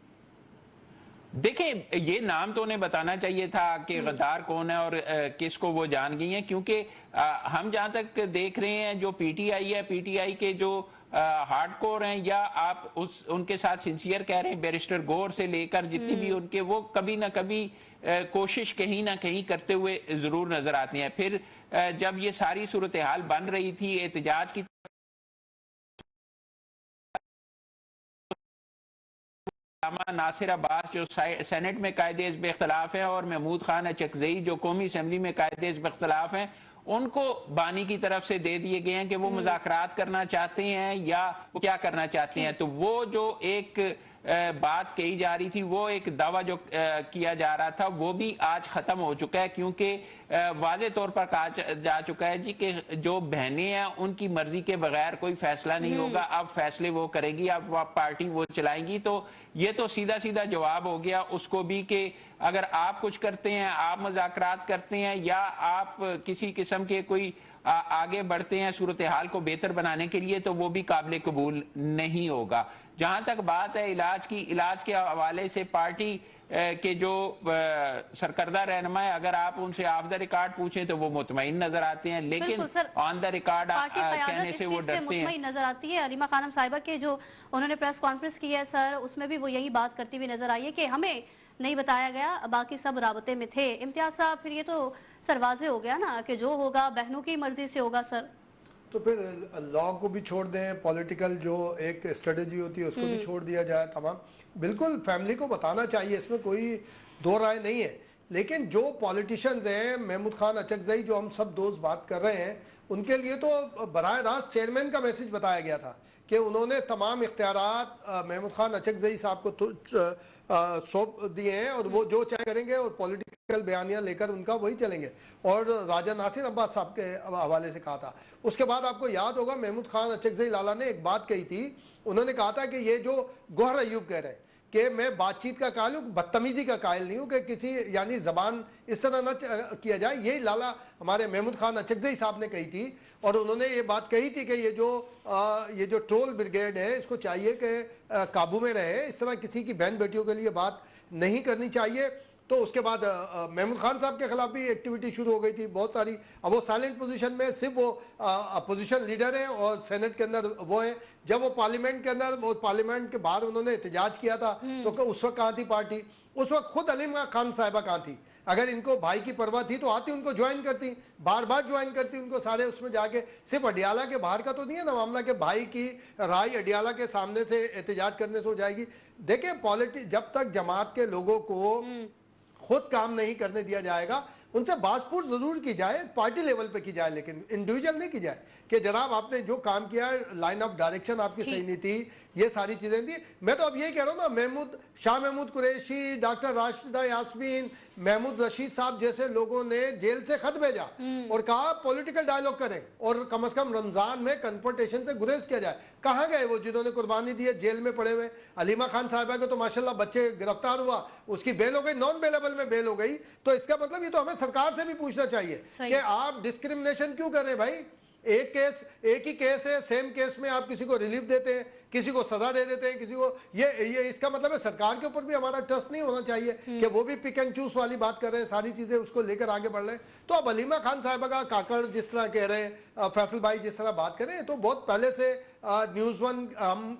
देखिए, ये नाम तो उन्हें बताना चाहिए था कि गद्दार कौन है और किसको वो जान गई हैं, क्योंकि हम जहां तक देख रहे हैं जो पीटीआई है, पीटीआई के जो हार्डकोर हैं, या आप उनके साथ सिंसियर कह रहे हैं, बैरिस्टर गौर से लेकर जितनी भी उनके, वो कभी ना कभी कोशिश कहीं ना कहीं करते हुए जरूर नजर आती हैं। फिर जब ये सारी सूरत हाल बन रही थी एहतजाज की, नासिर अब्बास जो सेनेट में कायदे हिज़्ब इख्तिलाफ हैं और महमूद खान अचकज़ई जो कौमी असम्बली में कायदे हिज़्ब इख्तिलाफ हैं, उनको बानी की तरफ से दे दिए गए हैं कि वो मुज़ाकरात करना चाहते हैं या वो क्या करना चाहते हैं। तो वो जो एक बात कही जा रही थी, वो एक दावा जो किया जा रहा था, वो भी आज खत्म हो चुका है, क्योंकि वाज़े तौर पर कहा जा चुका है जी कि जो बहनें हैं उनकी मर्जी के बगैर कोई फैसला नहीं होगा, अब फैसले वो करेगी, अब पार्टी वो चलाएंगी। तो ये तो सीधा सीधा जवाब हो गया उसको भी कि अगर आप कुछ करते हैं, आप मुज़ाकरात करते हैं या आप किसी किस्म के कोई आगे बढ़ते हैं सूरत हाल को बेहतर बनाने के लिए, तो वो भी काबिल कबूल नहीं होगा। जहां तक बात है इलाज की, इलाज के हवाले से पार्टी के जो सरकर्दा रहनुमा है, अगर आप उनसे ऑफ द रिकॉर्ड पूछें तो वो मुतमईन नजर आते हैं, लेकिन ऑन द रिकॉर्ड कहने से वो डरते हैं। नजर आती है। अलीमा खानम साहिबा के जो उन्होंने प्रेस कॉन्फ्रेंस की है सर, उसमें भी वो यही बात करती हुई नजर आई है कि हमें नहीं बताया गया, बाकी सब राबते में थे। इम्तियाज साहब, फिर ये तो सर वाजे हो गया ना कि जो होगा बहनों की मर्जी से होगा सर। तो फिर लॉ को भी छोड़ दें, पॉलिटिकल जो एक स्ट्रेटजी होती है उसको भी छोड़ दिया जाए तमाम। बिल्कुल फैमिली को बताना चाहिए, इसमें कोई दो राय नहीं है। लेकिन जो पॉलिटिशियंस हैं, महमूद खान अचकज़ई जो हम सब दोस्त बात कर रहे हैं, उनके लिए तो बराह रास्त चेयरमैन का मैसेज बताया गया था कि उन्होंने तमाम इख्तियारात महमूद खान अचकज़ई साहब को सौंप दिए हैं और वो जो चाहे करेंगे और पॉलिटिकल बयानियाँ लेकर उनका वही चलेंगे। और राजा नासिर अब्बास साहब के हवाले से कहा था। उसके बाद आपको याद होगा महमूद खान अचकज़ई लाला ने एक बात कही थी, उन्होंने कहा था कि ये जो गौहर अयूब कह रहे हैं कि मैं बातचीत का कायल हूँ, बदतमीजी का कायल नहीं हूँ, कि किसी यानी ज़बान इस तरह न किया जाए। यही लाला हमारे महमूद खान अचकज़ई साहब ने कही थी। और उन्होंने ये बात कही थी कि ये जो ट्रोल ब्रिगेड है इसको चाहिए कि काबू में रहे, इस तरह किसी की बहन बेटियों के लिए बात नहीं करनी चाहिए। तो उसके बाद महमूद खान साहब के खिलाफ भी एक्टिविटी शुरू हो गई थी बहुत सारी। अब वो साइलेंट पोजीशन में, सिर्फ वो अपोजिशन लीडर हैं और सेनेट के अंदर वो हैं। जब वो पार्लियामेंट के अंदर, वो पार्लियामेंट के बाहर उन्होंने एहतजाज किया था, तो उस वक्त कहाँ थी पार्टी? उस वक्त खुद अलीमा खान साहिबा कहाँ थी? अगर इनको भाई की परवाह थी तो आती, उनको ज्वाइन करती, बार बार ज्वाइन करती उनको सारे उसमें जाके। सिर्फ अडियाला के बाहर का तो नहीं है ना मामला कि भाई की राय अडियाला के सामने से एहतजाज करने से हो जाएगी। देखिए पॉलिटिक्स, जब तक जमात के लोगों को खुद काम नहीं करने दिया जाएगा, उनसे बासपुर जरूर की जाए, पार्टी लेवल पे की जाए, लेकिन इंडिविजुअल नहीं की जाए कि जनाब आपने जो काम किया, लाइन ऑफ डायरेक्शन आपकी सही नहीं थी, ये सारी चीजें थी। मैं तो अब यही कह रहा हूँ ना, शाह महमूद कुरैशी, डॉक्टर राशिदा यास्मीन, महमूद रशीद साहब जैसे लोगों ने जेल से खत भेजा और कहा पॉलिटिकल डायलॉग करें और कम से कम रमजान में कन्फ्रंटेशन से गुरेज किया जाए। कहाँ गए वो जिन्होंने कुर्बानी दी है, जेल में पड़े हुए? अलीमा खान साहिबा को तो माशाल्लाह बच्चे गिरफ्तार हुआ, उसकी बेल हो गई, नॉन बेलेबल में बेल हो गई। तो इसका मतलब ये तो हमें सरकार से भी पूछना चाहिए कि आप डिस्क्रिमिनेशन क्यों कर रहे हैं भाई? एक ही केस है, सेम केस में आप किसी को रिलीफ देते हैं, किसी को सजा दे देते हैं, किसी को ये इसका मतलब है सरकार के ऊपर भी हमारा ट्रस्ट नहीं होना चाहिए कि वो भी पिक एंड चूज वाली बात कर रहे हैं, सारी चीजें उसको लेकर आगे बढ़ रहे हैं। तो अब अलीमा खान साहिबा का काकड़ जिस तरह कह रहे हैं, फैसल भाई जिस तरह बात कर रहे हैं, तो बहुत पहले से न्यूज़ वन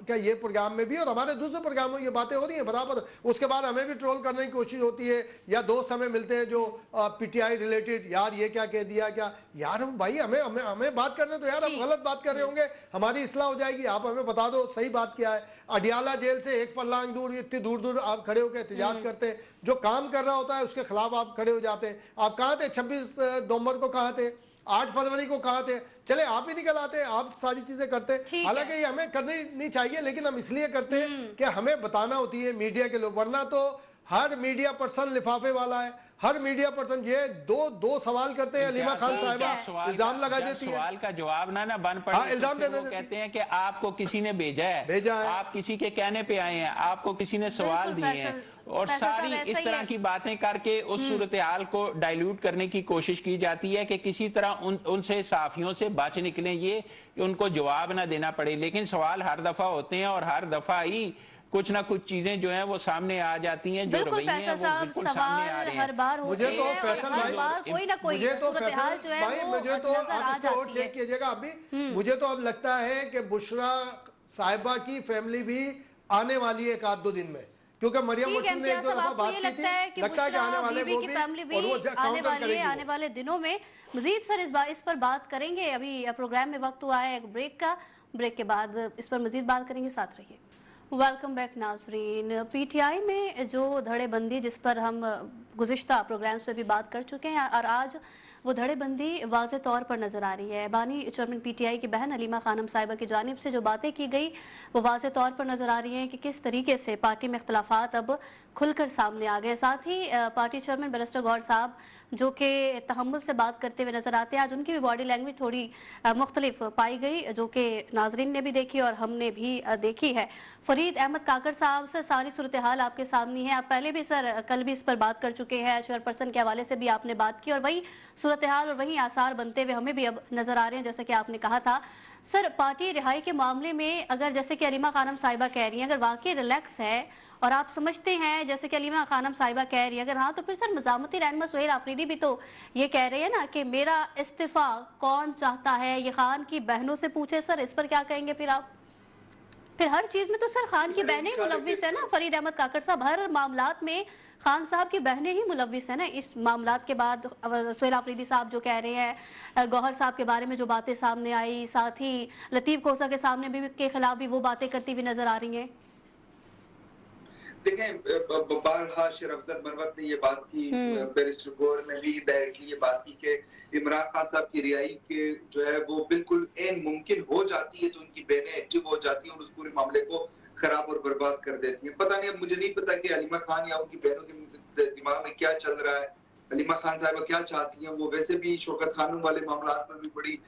का ये प्रोग्राम में भी और हमारे दूसरे प्रोग्रामों में ये बातें हो रही हैं बराबर। उसके बाद हमें भी ट्रोल करने की कोशिश होती है, या दोस्त हमें मिलते हैं जो पीटीआई रिलेटेड, यार ये क्या कह दिया, क्या यार भाई हमें बात करने तो यार, हम गलत बात कर रहे होंगे, हमारी इस्लाह हो जाएगी, आप हमें बता दो सही बात क्या है। अडियाला जेल से एक फरलांग दूर, इतनी दूर दूर आप खड़े होकर एहतजाज करते हैं, जो काम कर रहा होता है उसके खिलाफ आप खड़े हो जाते हैं। आप कहाँ थे 26 नवंबर को, कहाँ थे 8 फरवरी को, कहाँ थे? चले आप ही निकल आते, आप सारी चीजें करते। हालांकि ये हमें करनी नहीं चाहिए, लेकिन हम इसलिए करते हैं कि हमें बताना होती है मीडिया के लोग, वरना तो हर मीडिया पर्सन लिफाफे वाला है, हर मीडिया पर्सन ये दो सवाल करते हैं, अलीमा खान साहिबा इल्जाम लगा देती है। सवाल का जवाब ना बन पड़े, हाँ, इल्जाम तो देने वो देती कहते हैं कि आपको किसी ने भेजा है, आप किसी के कहने पे आए हैं, आपको किसी ने सवाल दिए हैं, और सारी इस तरह की बातें करके उस सूरत हाल को डाइल्यूट करने की कोशिश की जाती है कि किसी तरह उनसे साफियों से बच निकलें, ये उनको जवाब ना देना पड़े। लेकिन सवाल हर दफा होते हैं और हर दफा ही कुछ ना कुछ चीजें जो हैं वो सामने आ जाती हैं, जो रवैये हैं वो बिल्कुल सामने आ रहे हैं। हर बार मुझे तो फैसल भाई, कोई ना कोई मुझे तो सूरत हाल जो है भाई, वो मुझे तो नजर आप आ इसको और जाती है। चेक कीजिएगा आप भी, मुझे तो अब लगता है कि बुशरा साहिबा की फैमिली भी आने वाली है एक आध दो दिन में, क्योंकि मरियम ठीक है, मटू ने एक दो दफा बात की थी, लगता है कि आने वाले वो भी और वो काउंटर करेंगे आने वाले दिनों में। मजीद सर इस पर बात करेंगे। अभी प्रोग्राम में वक्त हुआ है एक ब्रेक का, ब्रेक के बाद इस पर मजीद बात करेंगे, साथ रहिए। वेलकम बैक नाजरीन। पीटीआई में जो धड़ेबंदी जिस पर हम गुज़िश्ता प्रोग्राम्स पे भी बात कर चुके हैं, और आज वो धड़ेबंदी वाज़े तौर पर नज़र आ रही है। बानी चेयरमैन पीटीआई की बहन अलीमा खानम साहिबा की जानिब से जो बातें की गई वो वाज़े तौर पर नज़र आ रही हैं कि किस तरीके से पार्टी में इख्तलाफात अब खुलकर सामने आ गए। साथ ही पार्टी चेयरमैन बैरिस्टर गौहर साहब जो कि तहम्मुल से बात करते हुए नज़र आते हैं, आज उनकी भी बॉडी लैंग्वेज थोड़ी मुख्तलिफ पाई गई, जो कि नाजरीन ने भी देखी और हमने भी देखी है। फरीद अहमद काकड़ साहब से सारी सूरत हाल आपके सामने है। आप पहले भी सर कल भी इस पर बात कर चुके हैं, चेयरपर्सन के हवाले से भी आपने बात की, और वही सूरत हाल और वही आसार बनते हुए हमें भी अब नज़र आ रहे हैं जैसे कि आपने कहा था। सर, पार्टी रिहाई के मामले में अगर जैसे कि अलीमा खानम साहिबा कह रही हैं, अगर वाकई रिलैक्स है और आप समझते हैं जैसे कि अलीमा खानम साहिबा कह रही है, अगर हाँ, तो फिर सर मज़ामती रहनुमा सुहेल आफरीदी भी तो ये कह रहे हैं ना कि मेरा इस्तीफा कौन चाहता है, ये खान की बहनों से पूछे। सर, इस पर क्या कहेंगे फिर आप? फिर हर चीज में तो सर खान की बहनें ही मुलव्विस है ना। फरीद अहमद काकड़ साहब, हर मामलात में खान साहब की बहनें ही मुलव्विस है ना। इस मामलात के बाद सुहेल आफरीदी साहब जो कह रहे हैं, गौहर साहब के बारे में जो बातें सामने आई, साथ ही लतीफ कोसा के सामने भी के खिलाफ भी वो बातें करती हुई नजर आ रही हैं। देखें, बारहा शेर अफजल मरवत ने ये बात की, बैरिस्टर गौहर ने भी डायरेक्टली ये बात की कि इमरान खान साहब की रिहाई के जो है वो बिल्कुल एन मुमकिन हो जाती है तो उनकी बहनें एक्टिव हो जाती हैं और उस पूरे मामले को खराब और बर्बाद कर देती हैं। पता नहीं, अब मुझे नहीं पता कि अलीमा खान या उनकी बहनों के दिमाग में क्या चल रहा है, अलीमा खान साहिबा क्या चाहती हैं। वो वैसे भी शौकत खानम वाले मामलात में भी बड़ी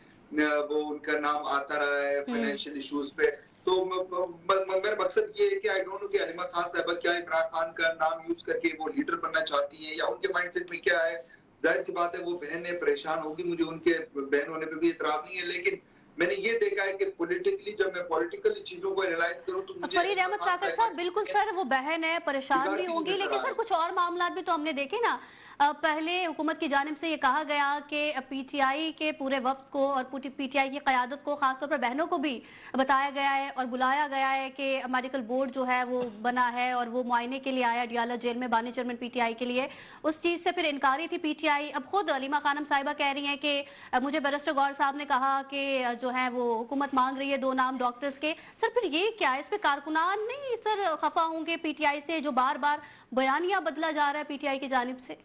वो उनका नाम आता रहा है फाइनेंशियल इश्यूज पे। तो मेरा मकसद ये है कि आई डोंट नो कि अलीमा खान साहिबा क्या इमरान खान का नाम यूज करके वो लीडर बनना चाहती हैं या उनके माइंडसेट में क्या है। जाहिर सी बात है वो बहनें परेशान होगी, मुझे उनके बहन होने पे भी इतराज नहीं है, लेकिन मैंने ये देखा है कि पॉलिटिकली जब मैं पॉलिटिकल चीजों को एनालाइज करूं तो मुझे फरीद अहमद काकड़ साहब, बिल्कुल सर वो बहन है, परेशान भी होंगी, लेकिन सर कुछ और मामला भी तो हमने देखे ना। पहले हुकूमत की जानिब से ये कहा गया कि पीटीआई के पूरे वफ्द को और पीटीआई की क़यादत को, खासतौर पर बहनों को भी बताया गया है और बुलाया गया है कि मेडिकल बोर्ड जो है वो बना है और वो मुआयने के लिए आया डियाला जेल में बानी चेयरमैन पीटीआई के लिए। उस चीज़ से फिर इनकारी थी पीटीआई। अब खुद अलीमा खानम साहिबा कह रही हैं कि मुझे बैरिस्टर गौहर साहब ने कहा कि जो है वो हुकूमत मांग रही है 2 नाम डॉक्टर्स के। सर, फिर ये क्या है? इस पर कारकुनान नहीं सर खफा होंगे पीटीआई से, जो बार बार बयानिया बदला जा रहा है पीटीआई की जानिब से?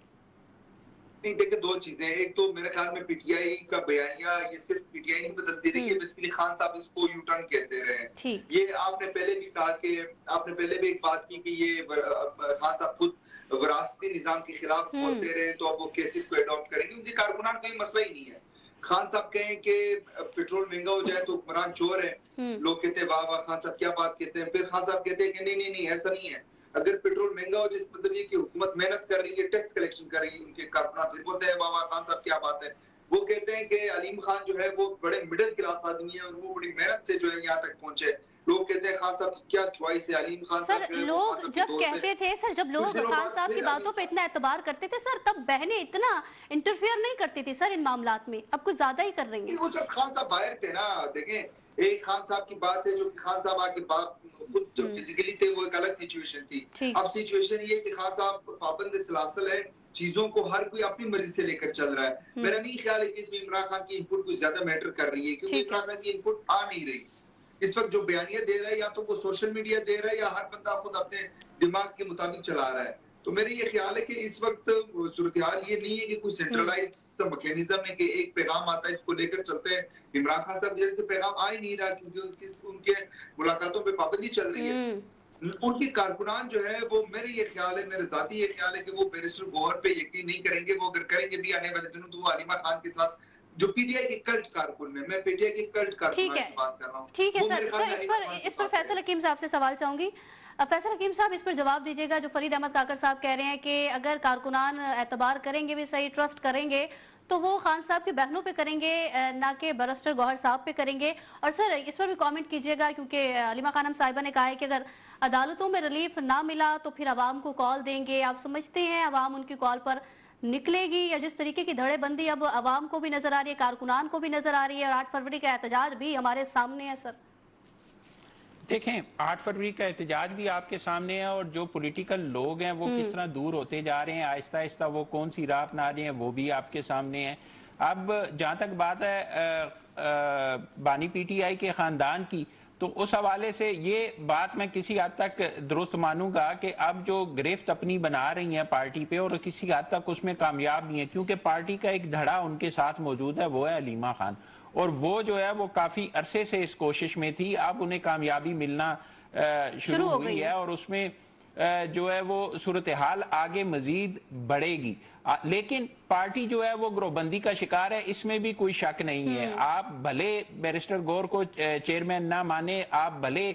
नहीं, देखिए 2 चीजें, एक तो मेरे ख्याल में पीटीआई का बयानिया ये सिर्फ पीटीआई नहीं बदलती रही है, बेसिकली खान साहब इसको यू टर्न कहते रहे। ये आपने पहले भी कहा कि आपने पहले भी एक बात की कि ये खान साहब खुद विरासती निजाम के खिलाफ बोलते रहे, तो अब वो केसेस को अडॉप्ट करेंगे। उनके कारकुनान कोई मसला ही नहीं है। खान साहब कहें कि पेट्रोल महंगा हो जाए तो हुक्मरान चोर है, लोग कहते हैं वाह वाह खान साहब क्या बात कहते हैं। फिर खान साहब कहते हैं कि नहीं नहीं नहीं ऐसा नहीं है, अगर पेट्रोल महंगा हो जिस मतलब ये कि हुकूमत मेहनत कर रही है, टैक्स कलेक्शन कर रही है, उनके कारकुनान फिर बोलते हैं वाह वाह खान साहब क्या बात है। वो कहते हैं कि अलीम खान जो है वो बड़े मिडिल क्लास आदमी है और वो बड़ी मेहनत से जो है यहाँ तक पहुंचे। लोग कहते हैं खान साहब की क्या चॉइस है, अलीम खान सर लोग जब कहते थे, सर जब लोग खान साहब की बातों पे इतना एतबार करते थे सर, तब बहनें इतना इंटरफेयर नहीं करती थी सर इन मामलात में। अब कुछ ज्यादा ही कर रही हैं। वो सब खान साहब बाहर थे ना। देखें, एक खान साहब की बात है जो कि खान साहब आके बाप खुद जब फिजिकली थे वो एक अलग सिचुएशन थी। अब सिचुएशन ये कि खान साहब पाबंद सलासल है, चीजों को हर कोई अपनी मर्जी से लेकर चल रहा है। मेरा नहीं ख्याल है कि इसमें इमरान खान की इनपुट कुछ ज्यादा मैटर कर रही है, क्योंकि इमरान खान की इनपुट आ नहीं रही। इस वक्त जो बयानिया दे रहा है या तो वो सोशल मीडिया दे रहा है या हर बंदा खुद अपने दिमाग के मुताबिक चला रहा है। तो मेरा ये ख्याल है कि इस वक्त सूरत हाल ये नहीं है कि कोई सेंट्रलाइज्ड मैकेनिज्म है कि एक पैगाम आता है इसको लेकर चलते हैं। इमरान खान साहब जैसे पैगाम आ ही नहीं रहा क्योंकि उनके मुलाकातों पे पाबंदी चल रही है। ان کی کارکنان جو ہے وہ میرے یہ خیال ہے، میرے ذاتی یہ خیال ہے کہ وہ بیرسٹر گوہر پہ یقین نہیں کریں گے. وہ اگر کریں گے بھی آنے والے دنوں تو وہ علیمہ خان کے ساتھ جو پی ٹی آئی کے کلٹ کارکن ہیں، میں پی ٹی آئی کے کلٹ کارکنان کی بات کر رہا ہوں. ٹھیک ہے وہ سر. میرے خیال میں علیمہ خان اس پر فیصل حکیم صاحب سے سوال چاہوں گی. فیصل حکیم صاحب اس پر جواب دیجیے گا. جو فرید احمد کاکڑ صاحب کہہ رہے ہیں کہ اگر کارکنان اعتبار کریں گے بھی صحیح، ٹرسٹ کریں گے تو وہ خان صاحب کی بہنوں پہ کریں گے، نہ کہ بیرسٹر گوہر صاحب پہ کریں گے. اور سر اس پر بھی کامنٹ کیجیے گا، کیونکہ علیمہ خانم صاحبہ نے کہا ہے کہ اگر عدالتوں میں ریلیف نہ ملا تو پھر عوام کو کال دیں گے. آپ سمجھتے ہیں عوام ان کی کال پر نکلے گی، یا جس طریقے کی دھڑے بندی اب عوام کو بھی نظر آ رہی ہے، کارکنان کو بھی نظر آ رہی ہے، اور 8 فروری کا احتجاج بھی ہمارے سامنے ہے؟ سر دیکھیں 8 فروری کا احتجاج بھی آپ کے سامنے ہے، اور جو پولیٹیکل لوگ ہیں وہ کس طرح دور ہوتے جا رہے ہیں آہستہ آہستہ، وہ کون سی راہ اپنا رہے ہیں وہ بھی آپ کے سامنے ہے. اب جہاں تک بات ہے بانی پی ٹی آئی کے خاندان کی، تو اس حوالے سے یہ بات میں کسی حد تک درست مانوں گا کہ اب جو گرفت اپنی بنا رہی ہیں پارٹی پہ، اور کسی حد تک اس میں کامیاب نہیں ہے، کیونکہ پارٹی کا ایک دھڑا ان کے ساتھ موجود ہے، وہ ہے علیمہ خان. اور وہ جو ہے وہ کافی عرصے سے اس کوشش میں تھی. اب انہیں کامیابی ملنا شروع ہوئی ہے، اور اس میں جو ہے وہ صورتحال آگے مزید بڑھے گی. لیکن پارٹی جو ہے وہ گروہ بندی کا شکار ہے، اس میں بھی کوئی شک نہیں ہے. آپ بھلے بیرسٹر گور کو چیئرمین نہ مانے، آپ بھلے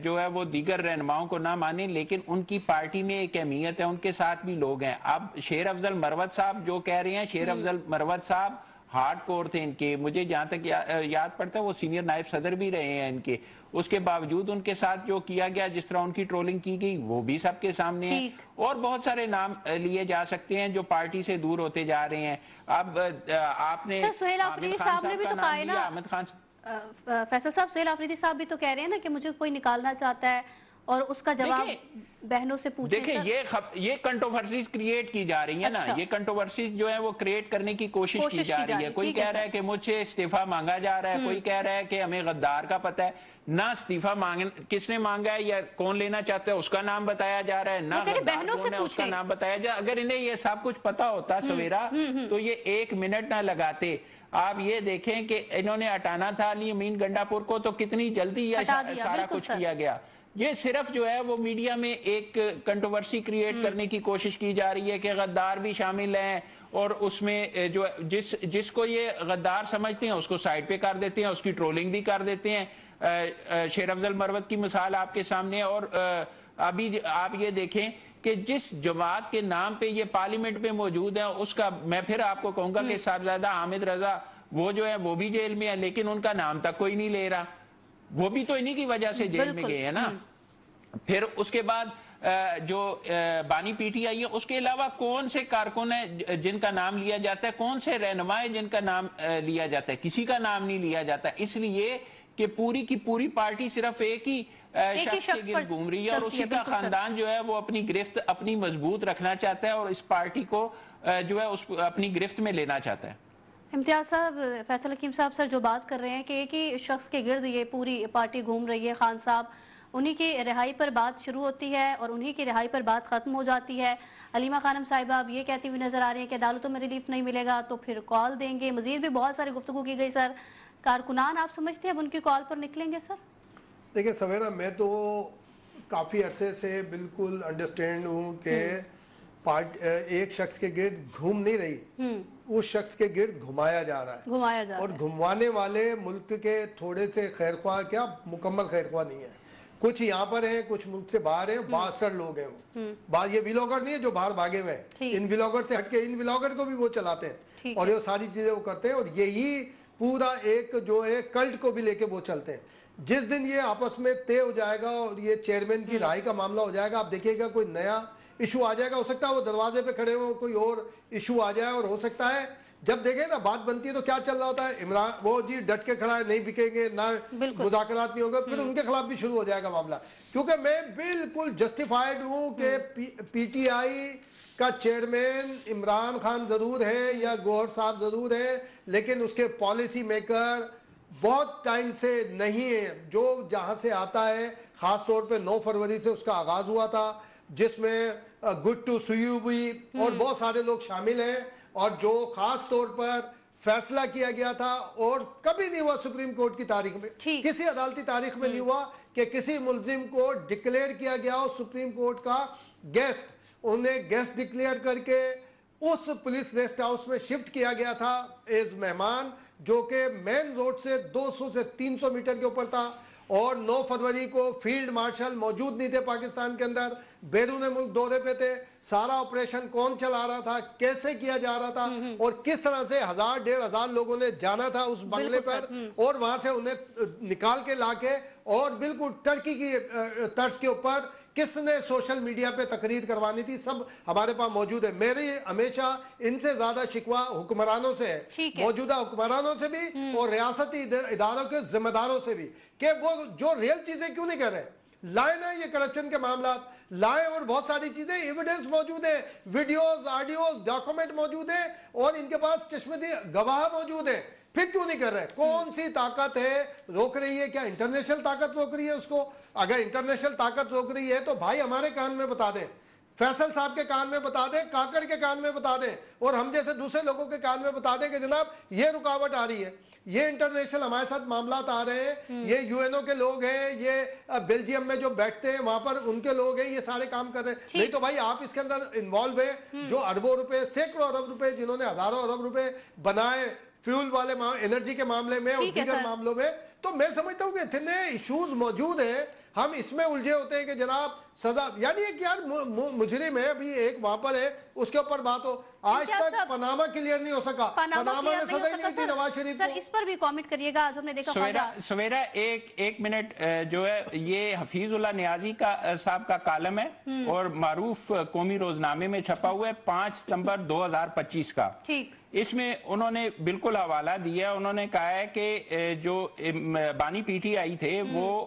جو ہے وہ دیگر رہنماؤں کو نہ مانے، لیکن ان کی پارٹی میں ایک اہمیت ہے، ان کے ساتھ بھی لوگ ہیں. اب شیر افضل مروت صاحب جو کہہ رہے ہیں، شیر افضل مروت صاحب ہارڈ کور تھے ان کے، مجھے جہاں تک یاد پڑتا ہے وہ سینئر نائب صدر بھی رہے ہیں ان کے. اس کے باوجود ان کے ساتھ جو کیا گیا، جس طرح ان کی ٹرولنگ کی گئی، وہ بھی سب کے سامنے ہے. اور بہت سارے نام لیے جا سکتے ہیں جو پارٹی سے دور ہوتے جا رہے ہیں. اب آپ نے سہیل آفریدی صاحب نے بھی تو کہا ہے نا، احمد خان فیصل صاحب، سہیل آفریدی صاحب بھی تو کہہ رہے ہیں نا کہ مجھے کوئی نکالنا چاہتا ہے، اور اس کا جواب بہنوں سے پوچھیں. دیکھیں یہ کنٹروورسیز کریٹ کی جا رہی ہیں نا، یہ کنٹروورسیز جو ہے وہ کریٹ کرنے کی کوشش کی جا رہی ہے. کوئی کہہ رہا ہے کہ مجھ سے استعفیٰ مانگا جا رہا ہے، کوئی کہہ رہا ہے کہ ہمیں غدار کا پتہ ہے. نہ استعفیٰ کس نے مانگا ہے یا کون لینا چاہتا ہے اس کا نام بتایا جا رہا ہے، نہ غدار کون ہے اس کا نام بتایا جا. اگر انہیں یہ سب کچھ پتا ہوتا سویرا، تو یہ 1 منٹ نہ لگاتے. آپ یہ دیکھیں کہ انہوں نے ہٹانا تھا علی امین گنڈا پور کو، تو کتنی جلدی یہ سارا کچھ کیا گیا. یہ صرف جو ہے وہ میڈیا میں ایک کنٹروورسی کریٹ کرنے کی کوشش کی جا رہی ہے کہ غدار بھی شامل ہیں، اور اس میں جو جس کو یہ غدار سمجھتے ہیں اس کو سائڈ پہ کر دیتے ہیں، اس کی ٹرولنگ بھی کر دیتے ہیں. شیر افضل مروت کی مثال آپ کے سامنے. اور ابھی آپ یہ دیکھیں کہ جس جماعت کے نام پہ یہ پارلیمنٹ پہ موجود ہے، اس کا میں پھر آپ کو کہوں گا کہ صاحبزادہ حامد رضا وہ جو ہے وہ بھی جیل میں ہے، لیکن ان کا نام تک کوئی نہیں لے رہا. وہ بھی تو انہی کی وجہ سے جیل میں گئے ہیں نا. پھر اس کے بعد جو بانی پی ٹی آئی ہے، اس کے علاوہ کون سے کارکن ہیں جن کا نام لیا جاتا ہے، کون سے رہنما ہیں جن کا نام لیا جاتا ہے؟ کسی کا نام نہیں لیا جاتا، اس لیے کہ پوری کی پوری پارٹی صرف ایک ہی شخص کے گرد گھوم رہی ہے، اور اسی کا خاندان جو ہے وہ اپنی گرفت اپنی مضبوط رکھنا چاہتا ہے، اور اس پارٹی کو جو ہے اپنی گرفت میں لینا چاہتا ہے. امتیاز صاحب، فیصل حکیم صاحب سر جو بات کر رہے ہیں کہ ایک ہی شخص کے گرد یہ پوری پارٹی گھوم رہی ہے، خان صاحب، انہی کی رہائی پر بات شروع ہوتی ہے اور انہی کی رہائی پر بات ختم ہو جاتی ہے. علیمہ خانم صاحبہ اب یہ کہتی ہوئی نظر آ رہی ہیں کہ عدالتوں میں ریلیف نہیں ملے گا تو پھر کال دیں گے. مزید بھی بہت ساری گفتگو کی گئی. سر کارکنان آپ سمجھتے ہیں اب ان کی کال پر نکلیں گے؟ سر دیکھیں سویرا، میں تو کافی عرصے سے بالکل انڈرسٹینڈ ہوں کہ ایک شخص کے گرد گھوم نہیں رہی، اس شخص کے گرد گھمایا جا رہا ہے، اور گھموانے والے ملک کے تھوڑے سے خیرخواہ، کیا مکمل خیرخواہ نہیں ہے. کچھ یہاں پر ہیں، کچھ ملک سے باہر ہیں، 62 لوگ ہیں. وہ یہ ویلاگر نہیں ہے جو باہر بھاگے ہوئے ہیں، ان ویلاگر سے ہٹ کے ان ویلاگر کو بھی وہ چلاتے ہیں، اور یہ ساری چیزیں وہ کرتے ہیں. اور یہی پورا ایک جو ہے کلٹ کو بھی لے کے وہ چلتے ہیں. جس دن یہ آپس میں طے ہو جائے گا اور یہ چیئرمین کی رہائی کا معاملہ ہو جائے گا، آپ دیکھیے گا کوئی نیا ایشو آ جائے گا. ہو سکتا ہے وہ دروازے پہ کھڑے ہوں، کوئی اور ایشو آ جائے، اور ہو سکتا ہے جب دیکھیں نا بات بنتی ہے تو کیا چل رہا ہوتا ہے، عمران وہ جی ڈٹ کے کھڑا ہے، نہیں بکیں گے، نہ مذاکرات نہیں ہوں گے، پھر ان کے خلاف بھی شروع ہو جائے گا معاملہ. کیونکہ میں بالکل جسٹیفائڈ ہوں کہ پی ٹی آئی کا چیئرمین عمران خان ضرور ہے یا گوہر صاحب ضرور ہے، لیکن اس کے پالیسی میکر بہت ٹائم سے نہیں ہے. جو جہاں سے آتا ہے، خاص طور پہ 9 فروری سے اس کا آغاز ہوا تھا، جس میں گڈ ٹو سی یو بھی اور بہت سارے لوگ شامل ہیں، اور جو خاص طور پر فیصلہ کیا گیا تھا اور کبھی نہیں ہوا سپریم کورٹ کی تاریخ میں، کسی عدالتی تاریخ میں نہیں ہوا کہ کسی ملزم کو ڈکلیئر کیا گیا ہو سپریم کورٹ کا گیسٹ، انہیں گیسٹ ڈکلیئر کر کے اس پولیس ریسٹ ہاؤس میں شفٹ کیا گیا تھا ایز مہمان، جو کہ مین روڈ سے 200 سے 300 میٹر کے اوپر تھا، اور 9 فروری کو فیلڈ مارشل موجود نہیں تھے پاکستان کے اندر، بیرون ملک دورے پہ تھے، سارا آپریشن کون چلا رہا تھا، کیسے کیا جا رہا تھا، اور کس طرح سے 1000-1500 لوگوں نے جانا تھا اس بنگلے پر، اور وہاں سے انہیں نکال کے لا کے، اور بالکل ٹرکی کی طرز کے اوپر کس نے سوشل میڈیا پہ تقریر کروانی تھی، سب ہمارے پاس موجود ہے۔ میری ہمیشہ ان سے زیادہ شکوہ حکمرانوں سے ہے، موجودہ حکمرانوں سے بھی اور ریاستی اداروں کے ذمہ داروں سے بھی، کہ وہ جو ریل چیزیں کیوں نہیں کر رہے، لائیں نا یہ کرپشن کے معاملات لائیں، اور بہت ساری چیزیں ایویڈنس موجود ہیں، ویڈیوز، آڈیوز، ڈاکومنٹ موجود ہیں، اور ان کے پاس چشمدی گواہ موجود ہیں، پھر کیوں نہیں کر رہے؟ کون سی طاقت ہے روک رہی ہے؟ کیا انٹرنیشنل طاقت روک رہی ہے اس کو؟ اگر انٹرنیشنل طاقت روک رہی ہے تو بھائی ہمارے کان میں بتا دیں، فیصل صاحب کے کان میں بتا دیں، کاکڑ کے کان میں بتا دیں، اور ہم جیسے دوسرے لوگوں کے کان میں بتا دیں کہ جناب یہ رکاوٹ آ رہی ہے، یہ انٹرنیشنل ہمارے ساتھ معاملات آ رہے ہیں، یہ یو این او کے لوگ ہیں، یہ بیلجیم میں جو بیٹھتے ہیں وہاں پر ان کے لوگ ہیں، یہ سارے کام کر رہے ہیں۔ نہیں تو بھائی آپ اس کے اندر انوالو ہیں، جو اربوں روپے، سینکڑوں ارب روپے، جنہوں نے ہزاروں ارب روپے بنائے فیول والے انرجی کے معاملے میں اور دیگر معاملوں میں، تو میں سمجھتا ہوں کہ اتنے ایشوز موجود ہیں، ہم اس میں الجھے ہوتے ہیں کہ جناب سزا، یعنی ایک یار مجرم ہے، ابھی ایک وہاں پر ہے، اس کے اوپر بات ہو، آج تک پاناما کلیئر نہیں ہو سکا، پاناما میں سزا ہی نہیں تھی نواز شریف کو۔ سر اس پر بھی کامنٹ کریے گا، آج ہم نے دیکھا سویرا ایک منٹ جو ہے، یہ حفیظ اللہ نیازی کا صاحب کا کالم ہے اور معروف قومی روزنامے میں چھپا ہوا ہے 5 ستمبر 2025 کا، اس میں انہوں نے بالکل حوالہ دیا، انہوں نے کہا ہے کہ جو بانی پی ٹی آئی تھے وہ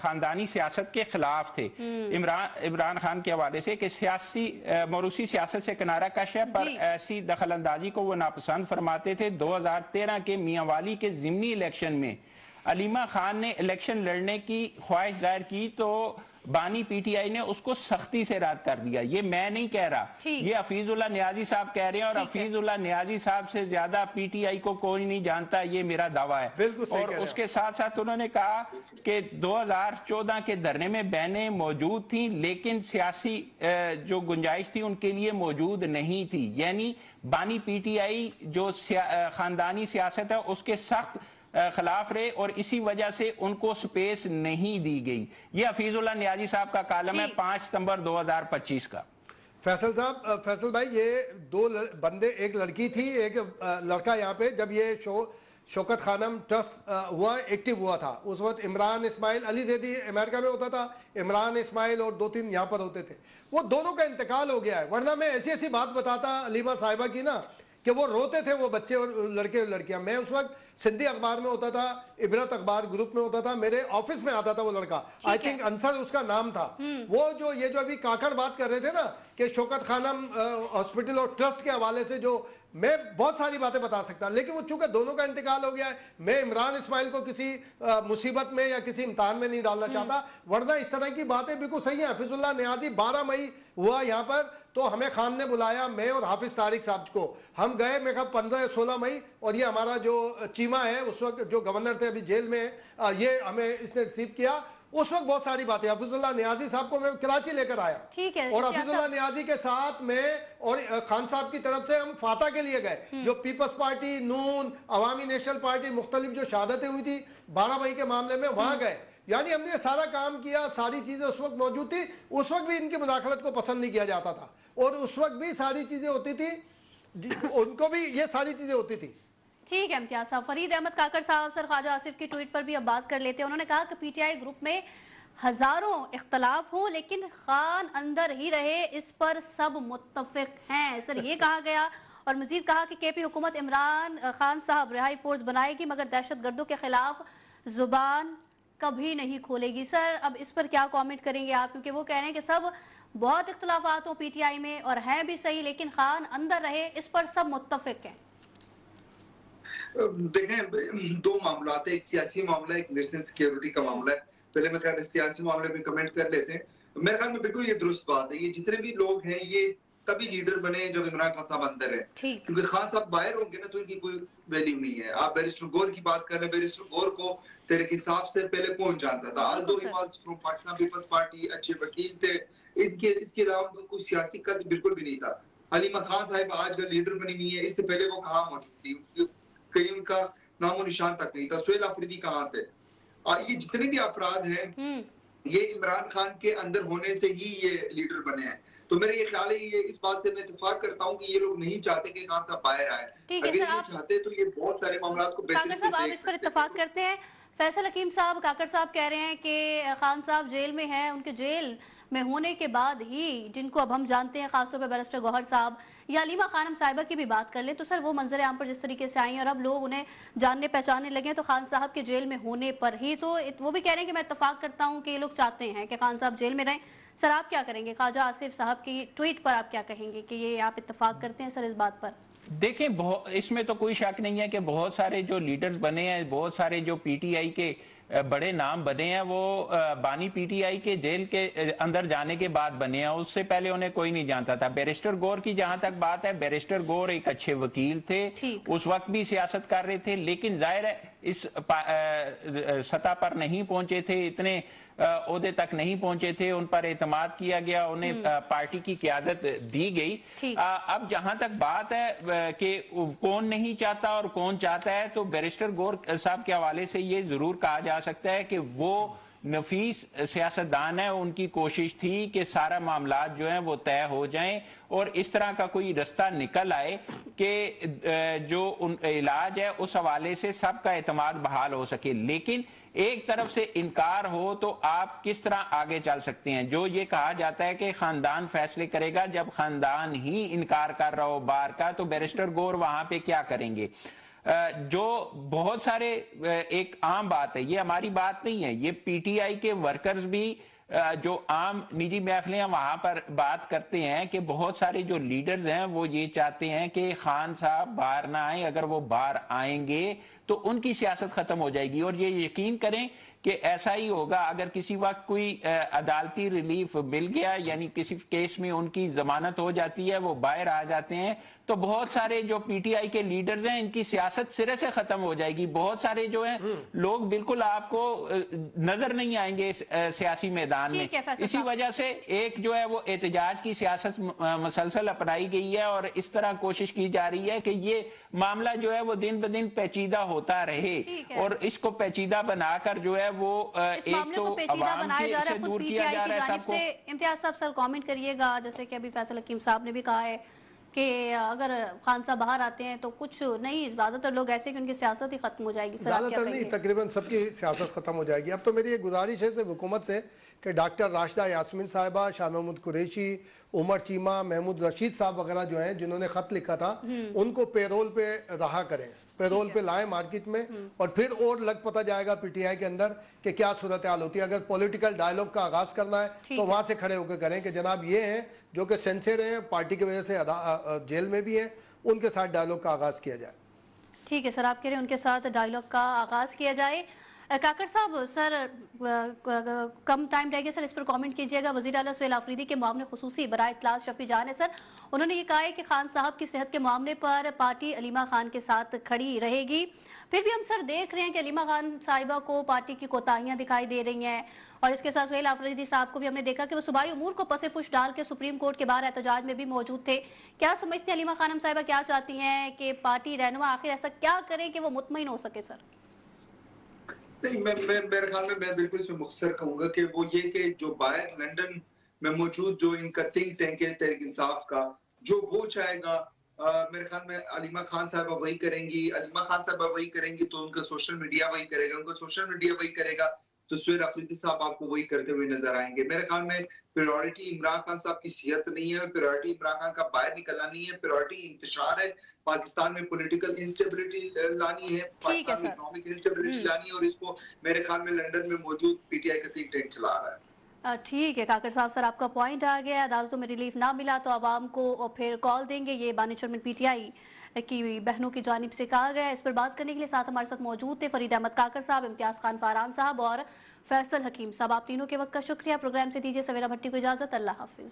خاندانی سیاست کے خلاف تھے، عمران خان کے حوالے سے، کہ سیاسی موروثی سیاست سے کنارہ کش ہے، پر ایسی دخل اندازی کو وہ ناپسند فرماتے تھے۔ 2013 کے میاں والی کے ضمنی الیکشن میں علیمہ خان نے الیکشن لڑنے کی خواہش ظاہر کی تو بانی پی ٹی آئی نے اس کو سختی سے رد کر دیا۔ یہ میں نہیں کہہ رہا، یہ حفیظ اللہ نیازی صاحب کہہ رہے ہیں، اور حفیظ اللہ نیازی صاحب سے زیادہ پی ٹی آئی کو کوئی نہیں جانتا، یہ میرا دعویٰ ہے۔ اور اس کے ساتھ ساتھ انہوں نے کہا کہ 2014 کے دھرنے میں بہنیں موجود تھیں، لیکن سیاسی جو گنجائش تھی ان کے لیے موجود نہیں تھی، یعنی بانی پی ٹی آئی جو خاندانی سیاست ہے اس کے سخت خلاف رہے، اور اسی وجہ سے ان کو سپیس نہیں دی گئی۔ یہ حفیظ اللہ نیازی صاحب کا کالم ہے 5 ستمبر 2025 کا۔ فیصل صاحب، فیصل بھائی، یہ 2 بندے، ایک لڑکی تھی، ایک لڑکا، یہاں پہ جب یہ شوکت خانم ٹرسٹ ہوا، ایکٹیو ہوا تھا، اس وقت عمران اسماعیل، علی زیدی امریکہ میں ہوتا تھا، عمران اسماعیل اور 2-3 یہاں پر ہوتے تھے، وہ دونوں کا انتقال ہو گیا ہے، ورنہ میں ایسی بات بتاتا علیمہ صاحبہ کی نا، کہ وہ روتے تھے وہ بچے اور لڑکے اور لڑکیاں۔ میں اس وقت سندھی اخبار میں ہوتا تھا، عبرت اخبار گروپ میں ہوتا تھا، میرے آفس میں آتا تھا وہ لڑکا، آئی تھنک انصر اس کا نام تھا۔ وہ جو یہ جو ابھی کاکڑ بات کر رہے تھے نا کہ شوکت خانم ہاسپٹل اور ٹرسٹ کے حوالے سے، جو میں بہت ساری باتیں بتا سکتا، لیکن وہ چونکہ دونوں کا انتقال ہو گیا ہے، میں عمران اسماعیل کو کسی مصیبت میں یا کسی امتحان میں نہیں ڈالنا چاہتا، ورنہ اس طرح کی باتیں بالکل صحیح ہیں۔ حفیظ اللہ نیازی 12 مئی ہوا یہاں پر، تو ہمیں خان نے بلایا، میں اور حافظ طارق صاحب کو، ہم گئے، میں کہا 15 یا 16 مئی، اور یہ ہمارا جو چیمہ ہے اس وقت جو گورنر تھے، ابھی جیل میں، یہ ہمیں اس نے ریسیو کیا، اس وقت بہت ساری باتیں، حفیظ اللہ نیازی صاحب کو میں کراچی لے کر آیا، اور حفیظ اللہ نیازی کے ساتھ میں اور خان صاحب کی طرف سے ہم فاتح کے لیے گئے، جو پیپلز پارٹی، نون، عوامی نیشنل پارٹی، مختلف جو شہادتیں ہوئی تھی 12 مئی کے معاملے میں، وہاں گئے، یعنی ہم نے سارا کام کیا، ساری چیزیں اس وقت موجود تھی، اس وقت بھی ان کی مداخلت کو پسند نہیں کیا جاتا تھا، اور اس وقت بھی ساری چیزیں ہوتی تھی، ان کو بھی یہ ساری چیزیں ہوتی تھی۔ ٹھیک ہے امتیاز صاحب۔ فرید احمد کاکڑ صاحب، سر خواجہ آصف کی ٹویٹ پر بھی اب بات کر لیتے ہیں، انہوں نے کہا کہ پی ٹی آئی گروپ میں ہزاروں اختلاف ہوں لیکن خان اندر ہی رہے، اس پر سب متفق ہیں، سر یہ کہا گیا، اور مزید کہا کہ کے پی حکومت عمران خان صاحب رہائی فورس بنائے گی مگر دہشت گردوں کے خلاف زبان کبھی نہیں کھولے گی۔ سر اب اس پر کیا کامنٹ کریں گے آپ، کیونکہ وہ کہہ رہے ہیں کہ سب بہت اختلافات ہوں پی ٹی آئی میں اور ہیں بھی صحیح، لیکن خان اندر رہے، اس پر سب متفق ہیں۔ دیکھیں، 2 معاملات ہیں، ایک سیاسی معاملہ ہے، ایک نیشنل سیکیورٹی کا معاملہ ہے۔ پہلے میں خیال سیاسی معاملے میں کمنٹ کر لیتے ہیں۔ میرے خیال میں بالکل یہ درست بات ہے، یہ جتنے بھی لوگ ہیں یہ तभी लीडर बने जब इमरान खान साहब अंदर है, ठीक। क्योंकि खान साहब बाहर होंगे ना तो इनकी कोई वैल्यू नहीं है। आप बैरिस्टर गौर की बात कर रहे हैं, बैरिस्टर गौर को तहरीक इंसाफ से पहले कौन जानता था? बिल्कुल although he sir. was from Pakistan Peoples Party, अच्छे वकील थे, इसके अलावा उनका कोई सियासी कद बिल्कुल भी नहीं था। हलीमा खान साहिब आजकल लीडर बनी हुई है, इससे पहले वो कहाँ मौजूद थी? कहीं उनका नामो निशान तक नहीं था। सुहेल अफरीदी कहाँ थे? ये जितने भी अफराद हैं, ये इमरान खान के अंदर होने से ही ये लीडर बने हैं। तो मेरा ये ख्याल है, ये इस बात से मैं इत्तेफाक करता हूँ कि ये लोग नहीं चाहते कि खान साहब बाहर आए। ठीक है अगर सर, ये आप चाहते तो ये बहुत सारे मामलात को बेहतरी काकर से साहब आप देख इस पर सकते इत्तेफाक थे। करते हैं? फैसल हकीम साहब, काकर साहब कह रहे हैं कि खान साहब जेल में हैं, उनके जेल में होने के बाद ही जिनको अब हम जानते हैं, खासतौर पर बैरिस्टर गौहर साहब या अलीमा खानम साहिबा की भी बात कर लें, तो सर वो मंजर आम पर जिस तरीके से आई हैं और अब लोग उन्हें जानने पहचानने लगे हैं, तो खान साहब के जेल में होने पर ही तो वो भी कह रहे हैं कि मैं इत्तेफाक करता हूँ कि ये लोग चाहते हैं कि खान साहब जेल में रहें। सर आप क्या करेंगे? ख्वाजा आसिफ साहब की ट्वीट पर आप क्या कहेंगे कि ये आप इत्तेफाक करते हैं सर इस बात पर? देखें, इसमें तो कोई शक नहीं है कि बहुत सारे जो लीडर्स बने हैं, बहुत सारे जो पीटीआई के बड़े नाम बने हैं, वो बानी पीटीआई के जेल के अंदर जाने के बाद बने हैं। उससे पहले उन्हें कोई नहीं जानता था। बैरिस्टर गौर की जहां तक बात है, बैरिस्टर गौर एक अच्छे वकील थे, उस वक्त भी सियासत कर रहे थे, लेकिन जाहिर है इस सतह पर नहीं पहुंचे थे, इतने ओहदे तक नहीं पहुंचे थे, उन पर एतमाद किया गया, उन्हें पार्टी की क़यादत दी गई। अब जहां तक बात है कि कौन नहीं चाहता और कौन चाहता है, तो बैरिस्टर गौर साहब के हवाले से ये जरूर कहा जा सकता है कि वो नफीस सियासतदान है। उनकी कोशिश थी कि सारा मामला जो है वो तय हो जाएं और इस तरह का कोई रास्ता निकल आए कि जो इलाज है उस हवाले से सबका एतमाद बहाल हो सके। लेकिन एक तरफ से इनकार हो तो आप किस तरह आगे चल सकते हैं? जो ये कहा जाता है कि खानदान फैसले करेगा, जब खानदान ही इनकार कर रहा हो बार का, तो बैरिस्टर गौर वहां पे क्या करेंगे? जो बहुत सारे एक आम बात है, ये हमारी बात नहीं है, ये पीटीआई के वर्कर्स भी जो आम निजी महफिलें वहां पर बात करते हैं कि बहुत सारे जो लीडर्स हैं वो ये चाहते हैं कि खान साहब बाहर ना आए। अगर वो बाहर आएंगे तो उनकी सियासत खत्म हो जाएगी। और ये यकीन करें कि ऐसा ही होगा। अगर किसी वक्त कोई अदालती रिलीफ मिल गया, यानी किसी केस में उनकी जमानत हो जाती है, वो बाहर आ जाते हैं, तो बहुत सारे जो पीटीआई के लीडर्स हैं इनकी सियासत सिरे से खत्म हो जाएगी। बहुत सारे जो हैं लोग बिल्कुल आपको नजर नहीं आएंगे इस सियासी मैदान में। इसी वजह से एक जो है वो एहतजाज की सियासत मसलसल अपनाई गई है और इस तरह कोशिश की जा रही है कि ये मामला जो है वो दिन ब दिन पेचीदा होता रहे और इसको पेचीदा बनाकर जो है वो एक तो अवाम से दूर किया जा रहा है सबको। इम्तियाज साहब सर कमेंट करिएगा, जैसे कि अभी फैसल हकीम साहब ने भी कहा है कि अगर खान साहब बाहर आते हैं तो कुछ नहीं, ज्यादातर लोग ऐसे कि उनकी सियासत ही खत्म हो जाएगी। ज्यादातर नहीं, तकरीबन सबकी सियासत खत्म हो जाएगी। अब तो मेरी एक गुजारिश है हुकूमत से कि डॉक्टर राशिदा यास्मीन साहिबा, शाह महमूद कुरैशी, उमर चीमा, महमूद रशीद साहब वगैरह जो हैं जिन्होंने खत लिखा था, उनको पेरोल पे रहा करें, पेरोल पे लाएं मार्केट में, और फिर और लग पता जाएगा पीटीआई के अंदर कि क्या सूरत हाल होती है। अगर पॉलिटिकल डायलॉग का आगाज करना है तो वहां से खड़े होकर करें कि जनाब ये हैं जो कि सेंसर हैं, पार्टी की वजह से जेल में भी हैं, उनके साथ डायलॉग का आगाज किया जाए। ठीक है सर, आप कह रहे हैं उनके साथ डायलॉग का आगाज किया जाए। काकर साहब सर कम टाइम रह गया सर, इस पर कमेंट कीजिएगा। वज़ीर आला सुहेल आफरीदी के मामले खुसूसी बराए इत्तलात शफी जान है सर, उन्होंने ये कहा है कि खान साहब की सेहत के मामले पर पार्टी अलीमा खान के साथ खड़ी रहेगी। फिर भी हम सर देख रहे हैं कि अलीमा खान साहिबा को पार्टी की कोताहियां दिखाई दे रही हैं और इसके साथ सुहेल आफरीदी साहब को भी हमने देखा कि वो सूबाई उमूर को पसे पुश डाल के सुप्रीम कोर्ट के बाहर एहतजाज में भी मौजूद थे। क्या समझते हैं अलीमा खानम साहिबा क्या चाहती हैं कि पार्टी रहनुमा आखिर ऐसा क्या करें कि वो मुतमईन हो सके? सर नहीं, मैं मेरे ख्याल में मैं बिल्कुल इसमें मुख्तसर कहूंगा कि वो ये कि जो बाहर लंदन में मौजूद जो इनका थिंक टैंक है तहरीक इंसाफ का, जो वो चाहेगा, मेरे ख्याल में अलीमा खान साहबा वही करेंगी। अलीमा खान साहबा वही करेंगी तो उनका सोशल मीडिया वही करेगा, उनका सोशल मीडिया वही करेगा तो सुहेल आफरीदी साहब आपको वही करते हुए नजर आएंगे। मेरे ख्याल में प्रायोरिटी इमरान खान साहब की सेहत नहीं है, प्रायोरिटी इमरान खान का बाहर निकलना नहीं है, प्रायोरिटी इंतशार है, पाकिस्तान में पॉलिटिकल इंस्टेबिलिटी लानी है, पाकिस्तान में इकोनॉमिक इंस्टेबिलिटी लानी है, और इसको मेरे ख्याल में लंदन में मौजूद पीटीआई का थिंक टैंक चला रहा है। ठीक है काकर साहब, सर आपका पॉइंट आ गया। अदालतों में रिलीफ ना मिला तो आवाम को फिर कॉल देंगे, ये बानी चेयरमैन पीटीआई की बहनों की जानिब से कहा गया। इस पर बात करने के लिए साथ हमारे साथ मौजूद थे फरीद अहमद काकर साहब, इम्तियाज खान फारान साहब और फैसल हकीम साहब। आप तीनों के वक्त का शुक्रिया। प्रोग्राम से दीजिए सवेरा भट्टी को इजाजत। अल्लाह हाफिज।